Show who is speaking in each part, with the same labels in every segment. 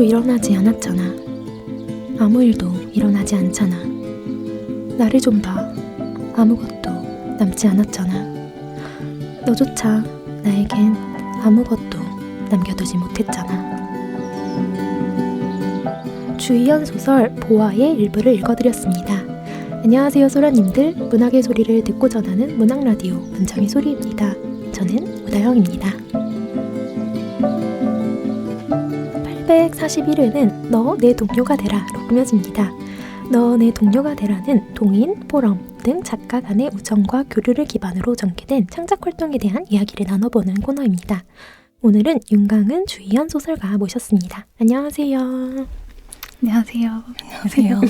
Speaker 1: 일도 일어나지 않았잖아. 아무 일도 일어나지 않잖아. 나를 좀 봐. 아무것도 남지 않았잖아. 너조차 나에겐 아무것도 남겨두지 못했잖아. 주희연 소설 보아의 일부를 읽어드렸습니다. 안녕하세요 소라님들, 문학의 소리를 듣고 전하는 문학라디오 문정의 소리입니다. 저는 오다영입니다. 841회는 너 내 동료가 되라로 꾸며집니다. 너 내 동료가 되라는 동인, 포럼 등 작가 간의 우정과 교류를 기반으로 전개된 창작활동에 대한 이야기를 나눠보는 코너입니다. 오늘은 윤강은 주희연 소설가 모셨습니다. 안녕하세요.
Speaker 2: 안녕하세요. 안녕하세요.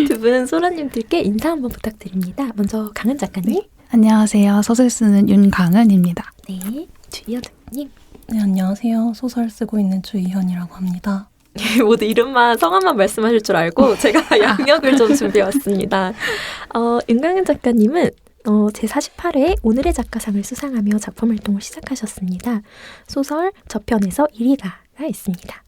Speaker 1: 두 분 소라님들께 인사 한번 부탁드립니다. 먼저 강은 작가님.
Speaker 2: 네. 안녕하세요. 소설 쓰는 윤강은입니다.
Speaker 1: 네, 주희연 작가님.
Speaker 3: 네, 안녕하세요. 소설 쓰고 있는 주희연이라고 합니다.
Speaker 1: 모두 이름만 성함만 말씀하실 줄 알고 제가 양력을 좀 준비해왔습니다. 윤강은 작가님은 제48회 오늘의 작가상을 수상하며 작품 활동을 시작하셨습니다. 소설 저편에서 1위가가 있습니다.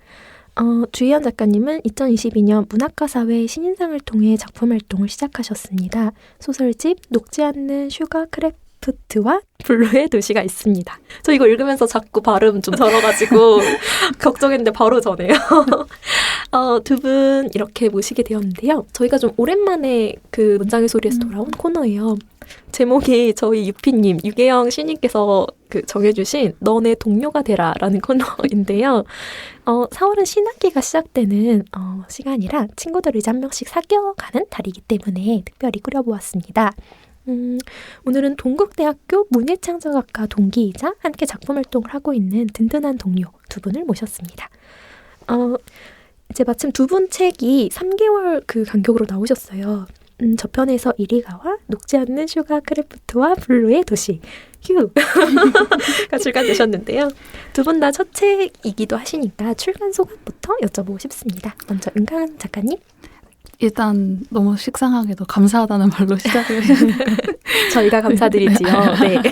Speaker 1: 주희연 작가님은 2022년 문학과사회 신인상을 통해 작품 활동을 시작하셨습니다. 소설집 녹지 않는 슈가 크래프트와 블루의 도시가 있습니다. 저 이거 읽으면서 자꾸 발음 좀 절어가지고 걱정했는데 바로 전해요. 두 분 이렇게 모시게 되었는데요. 저희가 좀 오랜만에 그 문장의 소리에서 돌아온 코너예요. 제목이 저희 유피님, 유계영 시님께서 정해주신 너네 동료가 되라라는 코너인데요. 4월은 신학기가 시작되는 시간이라 친구들을 이제 한 명씩 사귀어가는 달이기 때문에 특별히 꾸려보았습니다. 오늘은 동국대학교 문예창작학과 동기이자 함께 작품 활동을 하고 있는 든든한 동료 두 분을 모셨습니다. 이제 마침 두 분 책이 3개월 그 간격으로 나오셨어요. 저편에서 1위가와 녹지 않는 슈가 크래프트와 블루의 도시 휴가 출간되셨는데요. 두 분 다 첫 책이기도 하시니까 출간 소감부터 여쭤보고 싶습니다. 먼저 은강 작가님.
Speaker 2: 일단 너무 식상하게도 감사하다는 말로 시작을
Speaker 1: 저희가 감사드리지요. 네.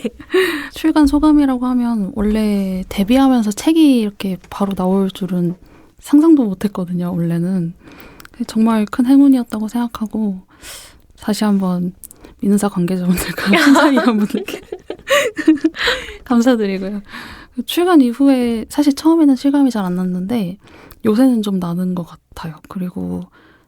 Speaker 2: 출간 소감이라고 하면 원래 데뷔하면서 책이 이렇게 바로 나올 줄은 상상도 못했거든요. 원래는. 정말 큰 행운이었다고 생각하고 다시 한번 민우사 관계자분들과 심사위원분들께 감사드리고요. 출간 이후에 사실 처음에는 실감이 잘 안 났는데 요새는 좀 나는 것 같아요. 그리고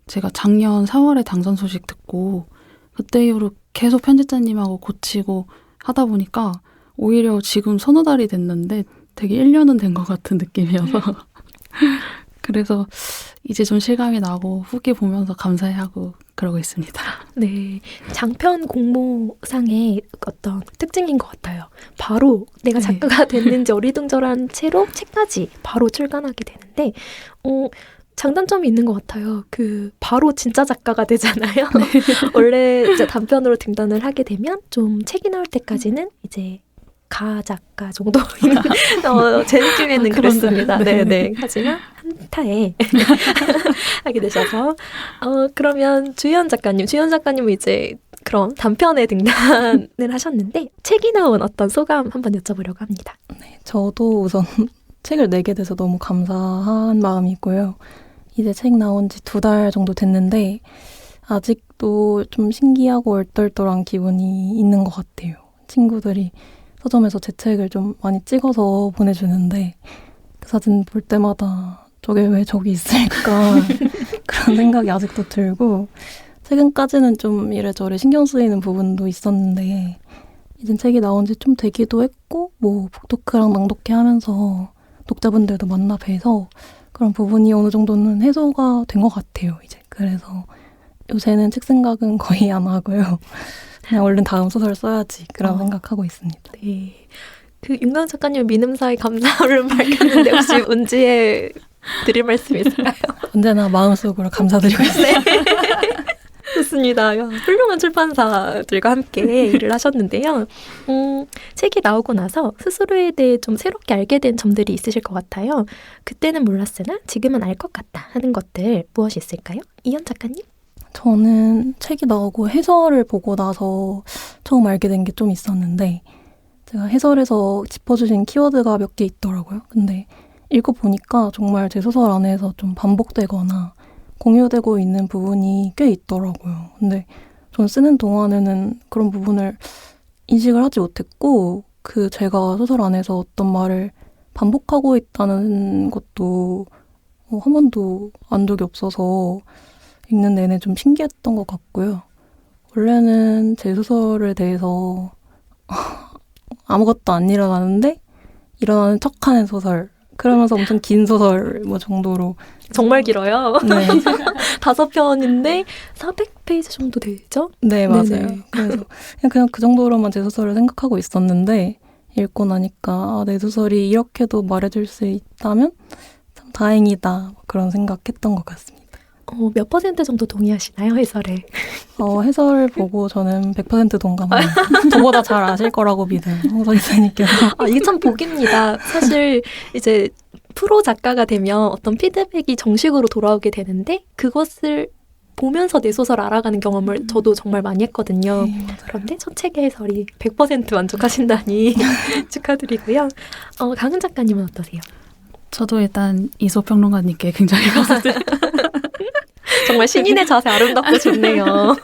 Speaker 2: 제가 작년 4월에 당선 소식 듣고 그때 이후로 계속 편집자님하고 고치고 하다 보니까 오히려 지금 서너 달이 됐는데 되게 1년은 된 것 같은 느낌이어서 그래서 이제 좀 실감이 나고 후기 보면서 감사해하고 그러고 있습니다.
Speaker 1: 네, 장편 공모상의 어떤 특징인 것 같아요. 바로 내가 작가가 됐는지 어리둥절한 채로 책까지 바로 출간하게 되는데 장단점이 있는 것 같아요. 바로 진짜 작가가 되잖아요. 원래 이제 단편으로 등단을 하게 되면 좀 책이 나올 때까지는 이제 가작가 정도 제 느낌에는 그랬습니다. 네네. 하지만 한타에 하게 되셔서 그러면 주희연 작가님은 이제 그런 단편에 등단을 하셨는데 책이 나온 어떤 소감 한번 여쭤보려고 합니다.
Speaker 3: 네, 저도 우선 책을 내게 돼서 너무 감사한 마음이 있고요. 이제 책 나온 지 2달 정도 됐는데 아직도 좀 신기하고 얼떨떨한 기분이 있는 것 같아요. 친구들이 서점에서 제 책을 좀 많이 찍어서 보내주는데 그 사진 볼 때마다 저게 왜 저기 있을까 그런 생각이 아직도 들고 최근까지는 좀 이래저래 신경 쓰이는 부분도 있었는데 이젠 책이 나온 지 좀 되기도 했고 뭐 북토크랑 낭독회 하면서 독자분들도 만나 뵈서 그런 부분이 어느 정도는 해소가 된 것 같아요. 이제 그래서 요새는 책 생각은 거의 안 하고요. 그냥 얼른 다음 소설 써야지 그런 생각하고 있습니다.
Speaker 1: 네, 윤강 작가님 민음사에 감사를 밝혔는데 혹시 운지에 드릴 말씀 있을까요?
Speaker 3: 언제나 마음속으로 감사드리고 있어요.
Speaker 1: 네. 좋습니다. 훌륭한 출판사들과 함께 일을 하셨는데요. 책이 나오고 나서 스스로에 대해 좀 새롭게 알게 된 점들이 있으실 것 같아요. 그때는 몰랐으나 지금은 알 것 같다 하는 것들 무엇이 있을까요? 이현 작가님?
Speaker 3: 저는 책이 나오고 해설을 보고 나서 처음 알게 된 게 좀 있었는데 제가 해설에서 짚어주신 키워드가 몇 개 있더라고요. 근데 읽어보니까 정말 제 소설 안에서 좀 반복되거나 공유되고 있는 부분이 꽤 있더라고요. 근데 전 쓰는 동안에는 그런 부분을 인식을 하지 못했고 제가 소설 안에서 어떤 말을 반복하고 있다는 것도 한 번도 안 적이 없어서 읽는 내내 좀 신기했던 것 같고요. 원래는 제 소설에 대해서 아무것도 안 일어나는데 일어나는 척하는 소설, 그러면서 엄청 긴 소설 정도로.
Speaker 1: 정말 길어요.
Speaker 3: 네.
Speaker 1: 5편인데 400페이지 정도 되죠?
Speaker 3: 네, 맞아요.
Speaker 1: 네네.
Speaker 3: 그래서 그냥 그 정도로만 제 소설을 생각하고 있었는데 읽고 나니까 내 소설이 이렇게도 말해줄 수 있다면 참 다행이다, 그런 생각했던 것 같습니다.
Speaker 1: 몇 퍼센트 정도 동의하시나요, 해설에?
Speaker 3: 해설 보고 저는 100% 동감합니다. 저보다 잘 아실 거라고 믿어요, 홍선생님께서.
Speaker 1: 이게 참 복입니다. 사실 이제 프로 작가가 되면 어떤 피드백이 정식으로 돌아오게 되는데 그것을 보면서 내 소설 알아가는 경험을 저도 정말 많이 했거든요.
Speaker 3: 네,
Speaker 1: 그런데 첫 책의 해설이 100% 만족하신다니 축하드리고요. 강은 작가님은 어떠세요?
Speaker 2: 저도 일단 이소평론가님께 굉장히 감사드려요.
Speaker 1: 정말 신인의 자세 아름답고 좋네요.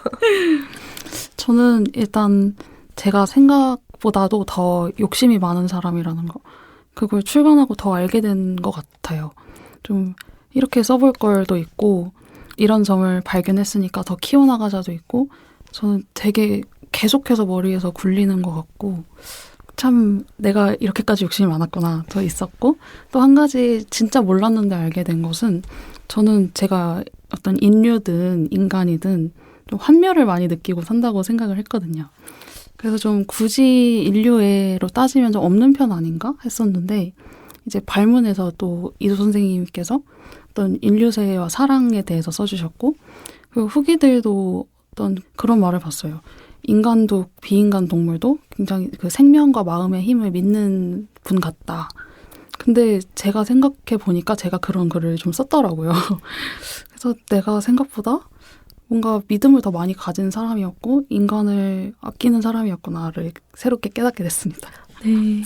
Speaker 2: 저는 일단 제가 생각보다도 더 욕심이 많은 사람이라는 거, 그걸 출간하고 더 알게 된 것 같아요. 좀 이렇게 써볼 걸도 있고 이런 점을 발견했으니까 더 키워나가자도 있고, 저는 되게 계속해서 머리에서 굴리는 것 같고 참 내가 이렇게까지 욕심이 많았구나 더 있었고, 또 한 가지 진짜 몰랐는데 알게 된 것은 저는 제가 어떤 인류든 인간이든 좀 환멸을 많이 느끼고 산다고 생각을 했거든요. 그래서 좀 굳이 인류애로 따지면 좀 없는 편 아닌가 했었는데, 이제 발문에서 또 이도 선생님께서 어떤 인류세와 사랑에 대해서 써주셨고, 그리고 후기들도 어떤 그런 말을 봤어요. 인간도 비인간 동물도 굉장히 그 생명과 마음의 힘을 믿는 분 같다. 근데 제가 생각해 보니까 제가 그런 글을 좀 썼더라고요. 그래서 내가 생각보다 뭔가 믿음을 더 많이 가진 사람이었고 인간을 아끼는 사람이었구나를 새롭게 깨닫게 됐습니다.
Speaker 1: 네.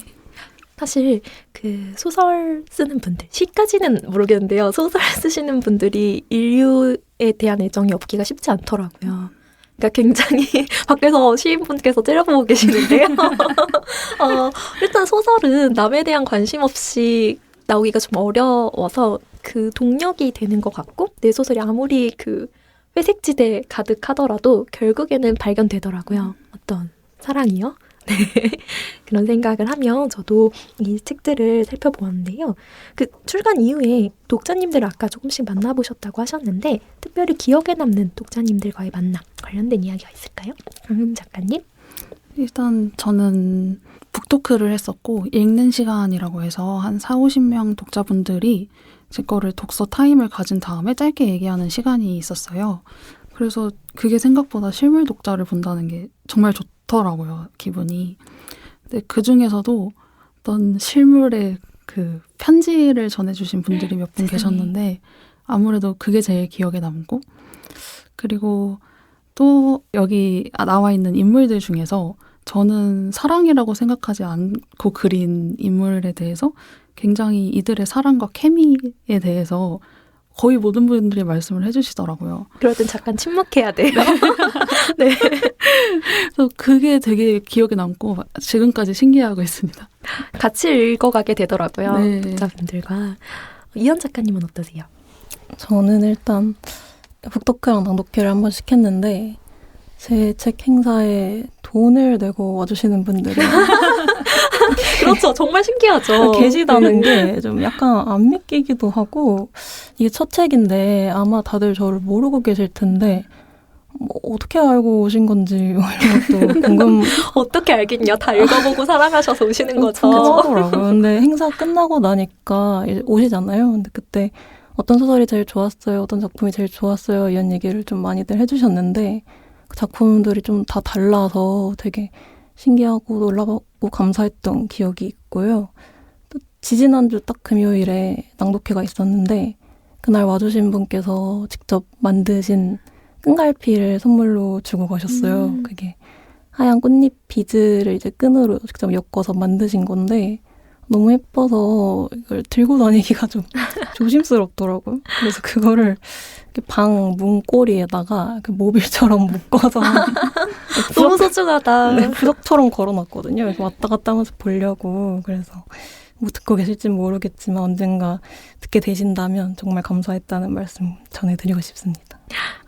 Speaker 1: 사실 그 소설 쓰는 분들, 시까지는 모르겠는데요. 소설 쓰시는 분들이 인류에 대한 애정이 없기가 쉽지 않더라고요. 그러니까 굉장히 밖에서 시인분께서 째려보고 계시는데요. 일단 소설은 남에 대한 관심 없이 나오기가 좀 어려워서 그 동력이 되는 것 같고, 내 소설이 아무리 그 회색지대 가득하더라도 결국에는 발견되더라고요. 어떤 사랑이요? 네. 그런 생각을 하며 저도 이 책들을 살펴보았는데요. 그 출간 이후에 독자님들을 아까 조금씩 만나보셨다고 하셨는데 특별히 기억에 남는 독자님들과의 만남 관련된 이야기가 있을까요? 강은 작가님?
Speaker 2: 일단 저는 북토크를 했었고 읽는 시간이라고 해서 한 40-50명 독자분들이 제 거를 독서 타임을 가진 다음에 짧게 얘기하는 시간이 있었어요. 그래서 그게 생각보다 실물 독자를 본다는 게 정말 좋더라고요, 기분이. 근데 그 중에서도 어떤 실물의 그 편지를 전해주신 분들이 몇 분 계셨는데 아무래도 그게 제일 기억에 남고, 그리고 또 여기 나와 있는 인물들 중에서 저는 사랑이라고 생각하지 않고 그린 인물에 대해서 굉장히 이들의 사랑과 케미에 대해서 거의 모든 분들이 말씀을 해주시더라고요.
Speaker 1: 그럴 땐 잠깐 침묵해야 돼요. 네.
Speaker 2: 그래서 그게 되게 기억에 남고 지금까지 신기해하고 있습니다.
Speaker 1: 같이 읽어가게 되더라고요.
Speaker 2: 네.
Speaker 1: 독자분들과. 이현 작가님은 어떠세요?
Speaker 3: 저는 일단 북토크랑 낭독회를 한 번씩 했는데 제 책 행사에 돈을 내고 와주시는 분들이
Speaker 1: 그렇죠. 정말 신기하죠.
Speaker 3: 계시다는 게 좀 약간 안 믿기기도 하고, 이게 첫 책인데 아마 다들 저를 모르고 계실 텐데 뭐 어떻게 알고 오신 건지 이런 것도 궁금.
Speaker 1: 어떻게 알겠냐. 다 읽어보고 사랑하셔서 오시는 거죠.
Speaker 3: 궁금하더라고요. 근데 행사 끝나고 나니까 이제 오시잖아요. 근데 그때 어떤 소설이 제일 좋았어요, 어떤 작품이 제일 좋았어요, 이런 얘기를 좀 많이들 해주셨는데 그 작품들이 좀 다 달라서 되게 신기하고 놀라고 감사했던 기억이 있고요. 또 지지난주 딱 금요일에 낭독회가 있었는데 그날 와주신 분께서 직접 만드신 끈갈피를 선물로 주고 가셨어요. 그게 하얀 꽃잎 비즈를 이제 끈으로 직접 엮어서 만드신 건데 너무 예뻐서 이걸 들고 다니기가 좀 조심스럽더라고요. 그래서 그거를 이렇게 방 문고리에다가 그 모빌처럼 묶어서
Speaker 1: 너무 소중하다.
Speaker 3: 네, 부적처럼 걸어놨거든요. 그래서 왔다 갔다 하면서 보려고. 그래서 뭐 듣고 계실진 모르겠지만 언젠가 듣게 되신다면 정말 감사했다는 말씀 전해드리고 싶습니다.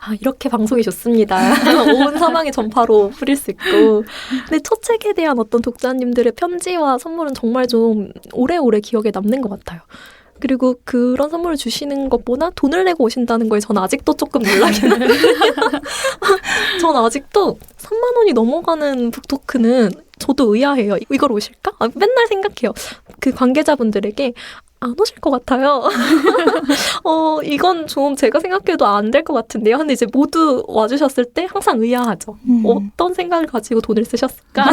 Speaker 1: 아, 이렇게 방송이 좋습니다. 온 사방에 전파로 뿌릴 수 있고. 근데 첫 책에 대한 어떤 독자님들의 편지와 선물은 정말 좀 오래오래 기억에 남는 것 같아요. 그리고 그런 선물을 주시는 것보다 돈을 내고 오신다는 거에 저는 아직도 조금 놀라긴 해요. 전 아직도 3만 원이 넘어가는 북토크는 저도 의아해요. 이걸 오실까? 아, 맨날 생각해요. 그 관계자분들에게 안 오실 것 같아요. 이건 좀 제가 생각해도 안 될 것 같은데요. 근데 이제 모두 와주셨을 때 항상 의아하죠. 어떤 생각을 가지고 돈을 쓰셨을까?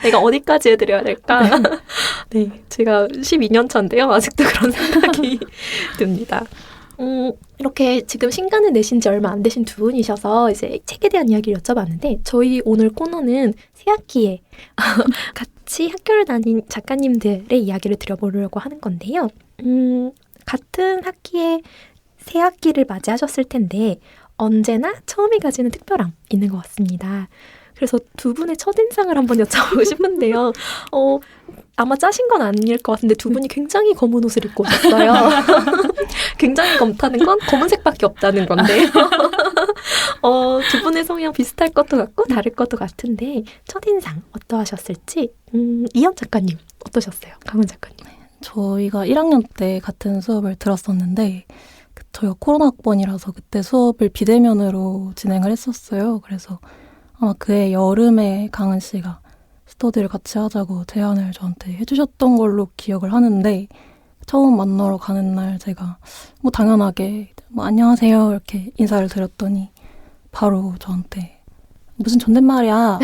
Speaker 1: 내가 어디까지 해드려야 될까? 네, 제가 12년 차인데요. 아직도 그런 생각이 듭니다. 이렇게 지금 신간을 내신 지 얼마 안 되신 두 분이셔서 이제 책에 대한 이야기를 여쭤봤는데 저희 오늘 코너는 새학기에 같이 학교를 다닌 작가님들의 이야기를 들어보려고 하는 건데요. 같은 학기에 새 학기를 맞이하셨을 텐데 언제나 처음이 가지는 특별함 있는 것 같습니다. 그래서 두 분의 첫인상을 한번 여쭤보고 싶은데요. 아마 짜신 건 아닐 것 같은데 두 분이 굉장히 검은 옷을 입고 오셨어요. 굉장히 검다는 건 검은색밖에 없다는 건데요. 두 분의 성향 비슷할 것도 같고 다를 것도 같은데 첫인상 어떠하셨을지 이현 작가님 어떠셨어요? 강은 작가님.
Speaker 3: 저희가 1학년 때 같은 수업을 들었었는데 저희가 코로나 학번이라서 그때 수업을 비대면으로 진행을 했었어요. 그래서 아마 그해 여름에 강은 씨가 스터디를 같이 하자고 제안을 저한테 해주셨던 걸로 기억을 하는데 처음 만나러 가는 날 제가 뭐 당연하게 뭐 안녕하세요 이렇게 인사를 드렸더니 바로 저한테 무슨 존댓말이야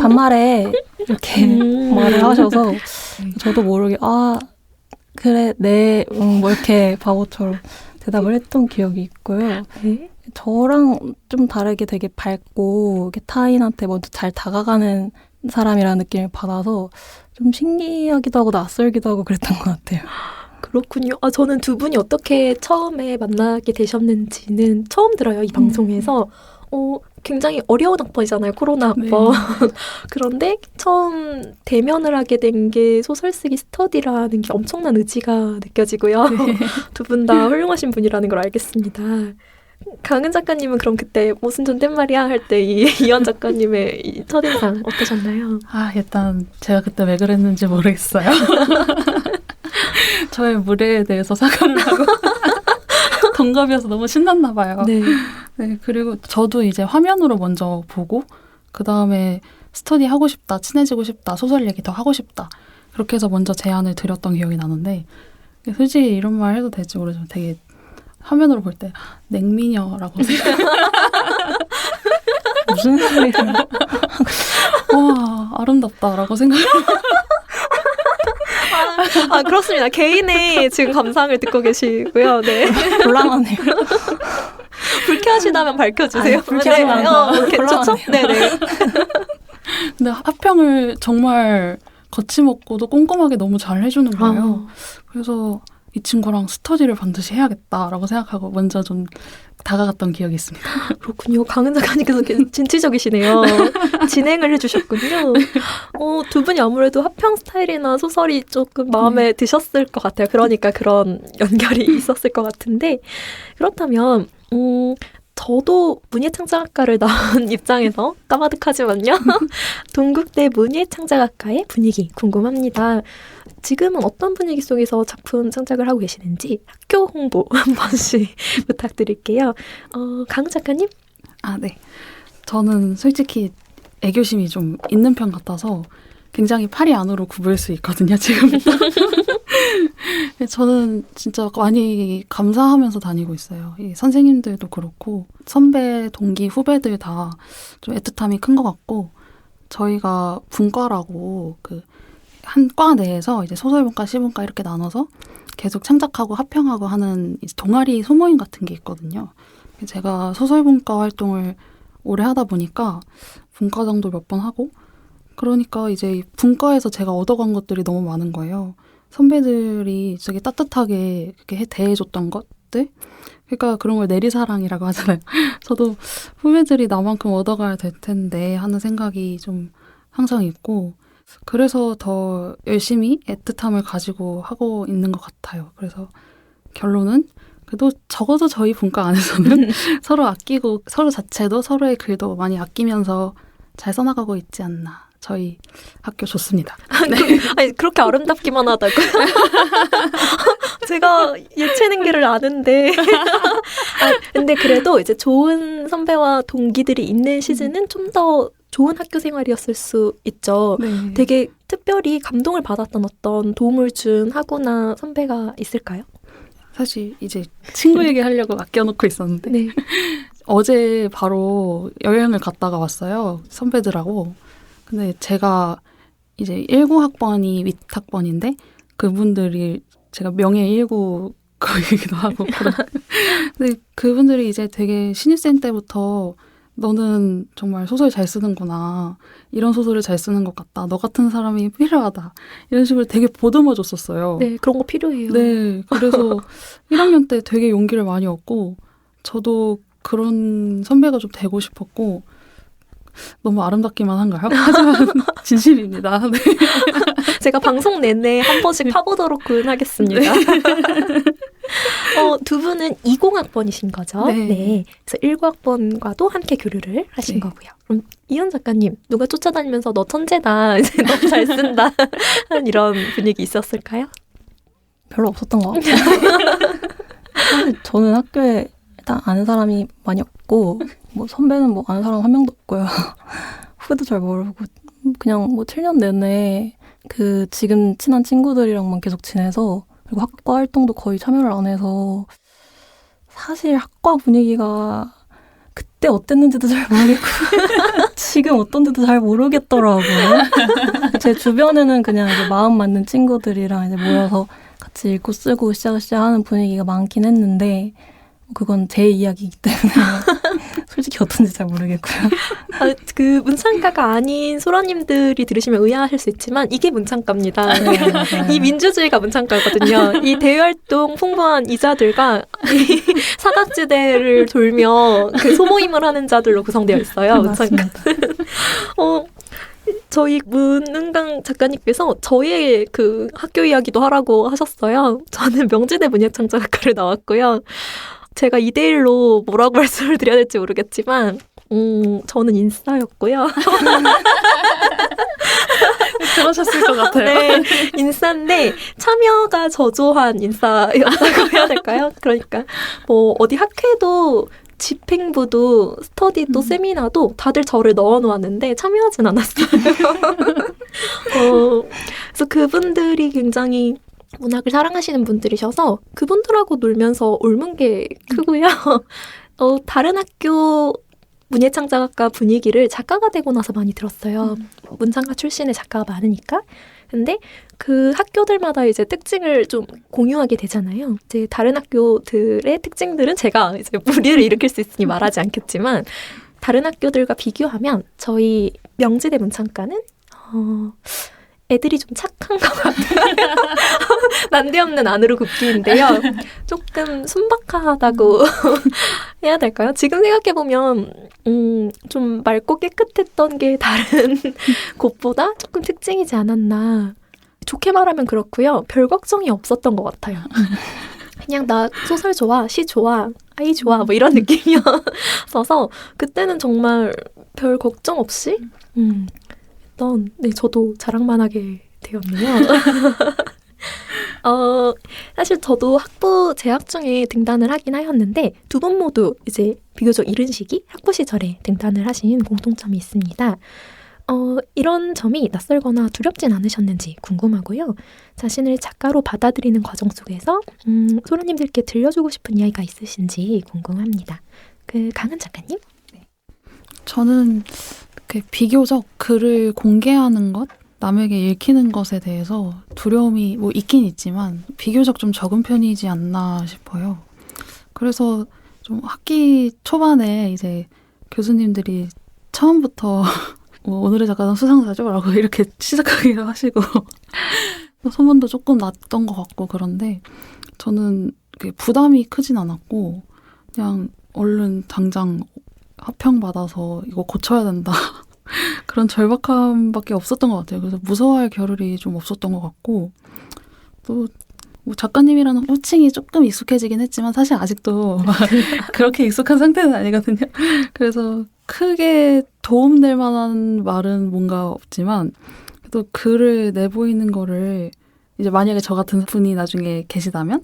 Speaker 3: 반말해 이렇게 말을 하셔서 저도 모르게 아 그래 네 뭐 이렇게 바보처럼 대답을 했던 기억이 있고요.
Speaker 1: 네?
Speaker 3: 저랑 좀 다르게 되게 밝고 타인한테 먼저 잘 다가가는 사람이라는 느낌을 받아서 좀 신기하기도 하고 낯설기도 하고 그랬던 것 같아요.
Speaker 1: 그렇군요. 저는 두 분이 어떻게 처음에 만나게 되셨는지는 처음 들어요. 이 방송에서. 굉장히 어려운 학번이잖아요. 코로나 학번. 네. 그런데 처음 대면을 하게 된 게 소설 쓰기 스터디라는 게 엄청난 의지가 느껴지고요. 네. 두 분 다 훌륭하신 분이라는 걸 알겠습니다. 강은 작가님은 그럼 그때 무슨 존댓말이야 할 때 이현 작가님의 이 첫인상 어떠셨나요?
Speaker 2: 일단 제가 그때 왜 그랬는지 모르겠어요. 저의 무례에 대해서 사과를 하고 동갑이어서 너무 신났나 봐요. 네. 네, 그리고 저도 이제 화면으로 먼저 보고 그 다음에 스터디 하고 싶다, 친해지고 싶다, 소설 얘기 더 하고 싶다 그렇게 해서 먼저 제안을 드렸던 기억이 나는데 솔직히 이런 말 해도 될지 모르지만 되게 화면으로 볼 때 냉미녀라고
Speaker 3: 무슨 소리예요?
Speaker 2: 와 아름답다라고 생각해요.
Speaker 1: 그렇습니다. 개인의 지금 감상을 듣고 계시고요. 네.
Speaker 3: 곤란하네요.
Speaker 1: 불쾌하시다면 밝혀주세요.
Speaker 3: 불쾌하시다면
Speaker 1: 좋죠? 네네.
Speaker 2: 근데 합평을 정말 거침없고도 꼼꼼하게 너무 잘 해주는 거예요. 그래서 이 친구랑 스터디를 반드시 해야겠다라고 생각하고 먼저 좀 다가갔던 기억이 있습니다.
Speaker 1: 그렇군요. 강은 작가님께서 진취적이시네요. 진행을 해주셨군요. 두 분이 아무래도 합평 스타일이나 소설이 조금 마음에 드셨을 것 같아요. 그러니까 그런 연결이 있었을 것 같은데 그렇다면 저도 문예창작학과를 나온 입장에서 까마득하지만요. 동국대 문예창작학과의 분위기 궁금합니다. 지금은 어떤 분위기 속에서 작품 창작을 하고 계시는지 학교 홍보 한 번씩 부탁드릴게요. 강은 작가님?
Speaker 2: 네. 저는 솔직히 애교심이 좀 있는 편 같아서 굉장히 팔이 안으로 굽을 수 있거든요, 지금부터. 저는 진짜 많이 감사하면서 다니고 있어요. 이 선생님들도 그렇고 선배, 동기, 후배들 다 좀 애틋함이 큰 것 같고 저희가 분과라고 한 과 내에서 이제 소설분과, 시분과 이렇게 나눠서 계속 창작하고 합평하고 하는 동아리 소모임 같은 게 있거든요. 제가 소설분과 활동을 오래 하다 보니까 분과장도 몇 번 하고 그러니까 이제 분과에서 제가 얻어간 것들이 너무 많은 거예요. 선배들이 되게 따뜻하게 이렇게 대해줬던 것들? 그러니까 그런 걸 내리사랑이라고 하잖아요. 저도 후배들이 나만큼 얻어가야 될 텐데 하는 생각이 좀 항상 있고 그래서 더 열심히 애틋함을 가지고 하고 있는 것 같아요. 그래서 결론은 그래도 적어도 저희 분과 안에서는 서로 아끼고 서로 자체도 서로의 글도 많이 아끼면서 잘 써나가고 있지 않나. 저희 학교 좋습니다.
Speaker 1: 네. 아니 그렇게 아름답기만 하다고. 제가 예체능계를 아는데. 근데 그래도 이제 좋은 선배와 동기들이 있는 시즌은 좀 더 좋은 학교 생활이었을 수 있죠.
Speaker 2: 네.
Speaker 1: 되게 특별히 감동을 받았던 어떤 도움을 준 학우나 선배가 있을까요?
Speaker 2: 사실 이제 친구 얘기하려고 아껴놓고 있었는데
Speaker 1: 네.
Speaker 2: 어제 바로 여행을 갔다가 왔어요. 선배들하고. 근데 제가 이제 19학번이 윗학번인데 그분들이 제가 명예 19 거이기도 하고 근데 그분들이 이제 되게 신입생 때부터 너는 정말 소설 잘 쓰는구나. 이런 소설을 잘 쓰는 것 같다. 너 같은 사람이 필요하다. 이런 식으로 되게 보듬어 줬었어요.
Speaker 1: 네, 그런 거 필요해요.
Speaker 2: 네, 그래서 1학년 때 되게 용기를 많이 얻고 저도 그런 선배가 좀 되고 싶었고 너무 아름답기만 한가요? 하지만 진심입니다. 네.
Speaker 1: 제가 방송 내내 한 번씩 파보도록은 하겠습니다. 두 분은 20학번이신 거죠?
Speaker 2: 네.
Speaker 1: 그래서 19학번과도 함께 교류를 하신
Speaker 2: 네.
Speaker 1: 거고요. 그럼 이현 작가님, 누가 쫓아다니면서 너 천재다, 이제 너무 잘 쓴다 하는 이런 분위기 있었을까요?
Speaker 3: 별로 없었던 것 같아요. 사실 저는 학교에 일단 아는 사람이 많이 없고 뭐 선배는 뭐 아는 사람 한 명도 없고요. 후배도 잘 모르고 그냥 뭐 7년 내내 그 지금 친한 친구들이랑만 계속 지내서 그리고 학과 활동도 거의 참여를 안 해서 사실 학과 분위기가 그때 어땠는지도 잘 모르겠고 지금 어떤지도 잘 모르겠더라고요. 제 주변에는 그냥 이제 마음 맞는 친구들이랑 이제 모여서 같이 읽고 쓰고 으쌰으쌰 하는 분위기가 많긴 했는데 그건 제 이야기이기 때문에 솔직히 어떤지 잘 모르겠고요.
Speaker 1: 그 문창가가 아닌 소라님들이 들으시면 의아하실 수 있지만 이게 문창가입니다. 이 민주주의가 문창가거든요. 이 대외활동 풍부한 이자들과 이 사각지대를 돌며 그 소모임을 하는 자들로 구성되어 있어요. 문창가. 저희 문은강 작가님께서 저의 그 학교 이야기도 하라고 하셨어요. 저는 명지대 문예창작학과를 나왔고요. 제가 2대1로 뭐라고 말씀을 드려야 될지 모르겠지만 저는 인싸였고요.
Speaker 2: 그러셨을 것 같아요.
Speaker 1: 네, 인싸인데 참여가 저조한 인싸였다고 해야 될까요? 그러니까 뭐 어디 학회도 집행부도 스터디도 세미나도 다들 저를 넣어놓았는데 참여하진 않았어요. 그래서 그분들이 굉장히 문학을 사랑하시는 분들이셔서 그분들하고 놀면서 옮은 게 크고요. 다른 학교 문예창작학과 분위기를 작가가 되고 나서 많이 들었어요. 문창가 출신의 작가가 많으니까. 근데 그 학교들마다 이제 특징을 좀 공유하게 되잖아요. 이제 다른 학교들의 특징들은 제가 이제 무리를 일으킬 수 있으니 말하지 않겠지만 다른 학교들과 비교하면 저희 명지대 문창가는 애들이 좀 착한 것 같아요. 난데없는 안으로 굽기인데요. 조금 순박하다고 해야 될까요? 지금 생각해보면 좀 맑고 깨끗했던 게 다른 곳보다 조금 특징이지 않았나. 좋게 말하면 그렇고요. 별 걱정이 없었던 것 같아요. 그냥 나 소설 좋아, 시 좋아, 아이 좋아 뭐 이런 느낌이었어서 그때는 정말 별 걱정 없이 네, 저도 자랑만 하게 되었네요. 사실 저도 학부 재학 중에 등단을 하긴 하였는데 두 분 모두 이제 비교적 이른 시기 학부 시절에 등단을 하신 공통점이 있습니다. 이런 점이 낯설거나 두렵진 않으셨는지 궁금하고요. 자신을 작가로 받아들이는 과정 속에서 소라님들께 들려주고 싶은 이야기가 있으신지 궁금합니다. 강은 작가님?
Speaker 2: 저는 비교적 글을 공개하는 것, 남에게 읽히는 것에 대해서 두려움이 뭐 있긴 있지만 비교적 좀 적은 편이지 않나 싶어요. 그래서 좀 학기 초반에 이제 교수님들이 처음부터 뭐 오늘의 작가는 수상자죠? 라고 이렇게 시작하기도 하시고 소문도 조금 났던 것 같고 그런데 저는 부담이 크진 않았고 그냥 얼른 당장 합평 받아서 이거 고쳐야 된다. 그런 절박함밖에 없었던 것 같아요. 그래서 무서워할 겨를이 좀 없었던 것 같고 또 뭐 작가님이라는 호칭이 조금 익숙해지긴 했지만 사실 아직도 그렇게 익숙한 상태는 아니거든요. 그래서 크게 도움될 만한 말은 뭔가 없지만 또 글을 내보이는 거를 이제 만약에 저 같은 분이 나중에 계시다면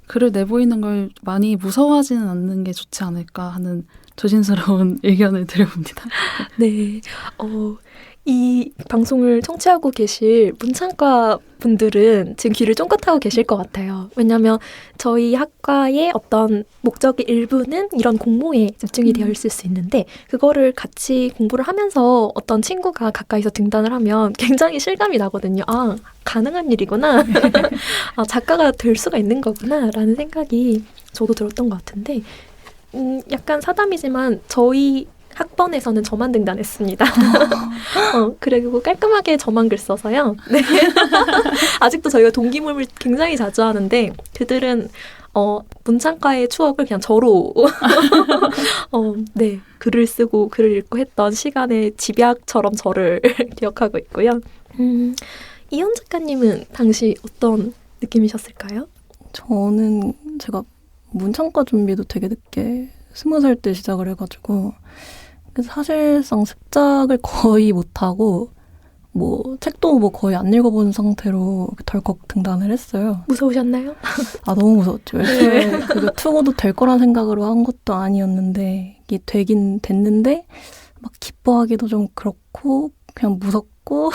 Speaker 2: 글을 내보이는 걸 많이 무서워하지는 않는 게 좋지 않을까 하는 조심스러운 의견을 드려봅니다.
Speaker 1: 네. 이 방송을 청취하고 계실 문창과 분들은 지금 귀를 쫑긋하고 계실 것 같아요. 왜냐하면 저희 학과의 어떤 목적의 일부는 이런 공모에 집중이 되어 있을 수 있는데 그거를 같이 공부를 하면서 어떤 친구가 가까이서 등단을 하면 굉장히 실감이 나거든요. 아, 가능한 일이구나. 아, 작가가 될 수가 있는 거구나 라는 생각이 저도 들었던 것 같은데 약간 사담이지만 저희 학번에서는 저만 등단했습니다. 그리고 깔끔하게 저만 글 써서요. 네. 아직도 저희가 동기모임을 굉장히 자주 하는데 그들은 문창과의 추억을 그냥 저로 네, 글을 쓰고 글을 읽고 했던 시간의 집약처럼 저를 기억하고 있고요. 이현 작가님은 당시 어떤 느낌이셨을까요?
Speaker 3: 저는 제가 문창과 준비도 되게 늦게 20살 때 시작을 해가지고 그래서 사실상 습작을 거의 못하고 뭐 책도 뭐 거의 안 읽어본 상태로 덜컥 등단을 했어요.
Speaker 1: 무서우셨나요?
Speaker 3: 아, 너무 무서웠죠. 애초에 그거 투고도 될 거란 생각으로 한 것도 아니었는데 이게 되긴 됐는데 막 기뻐하기도 좀 그렇고 그냥 무섭고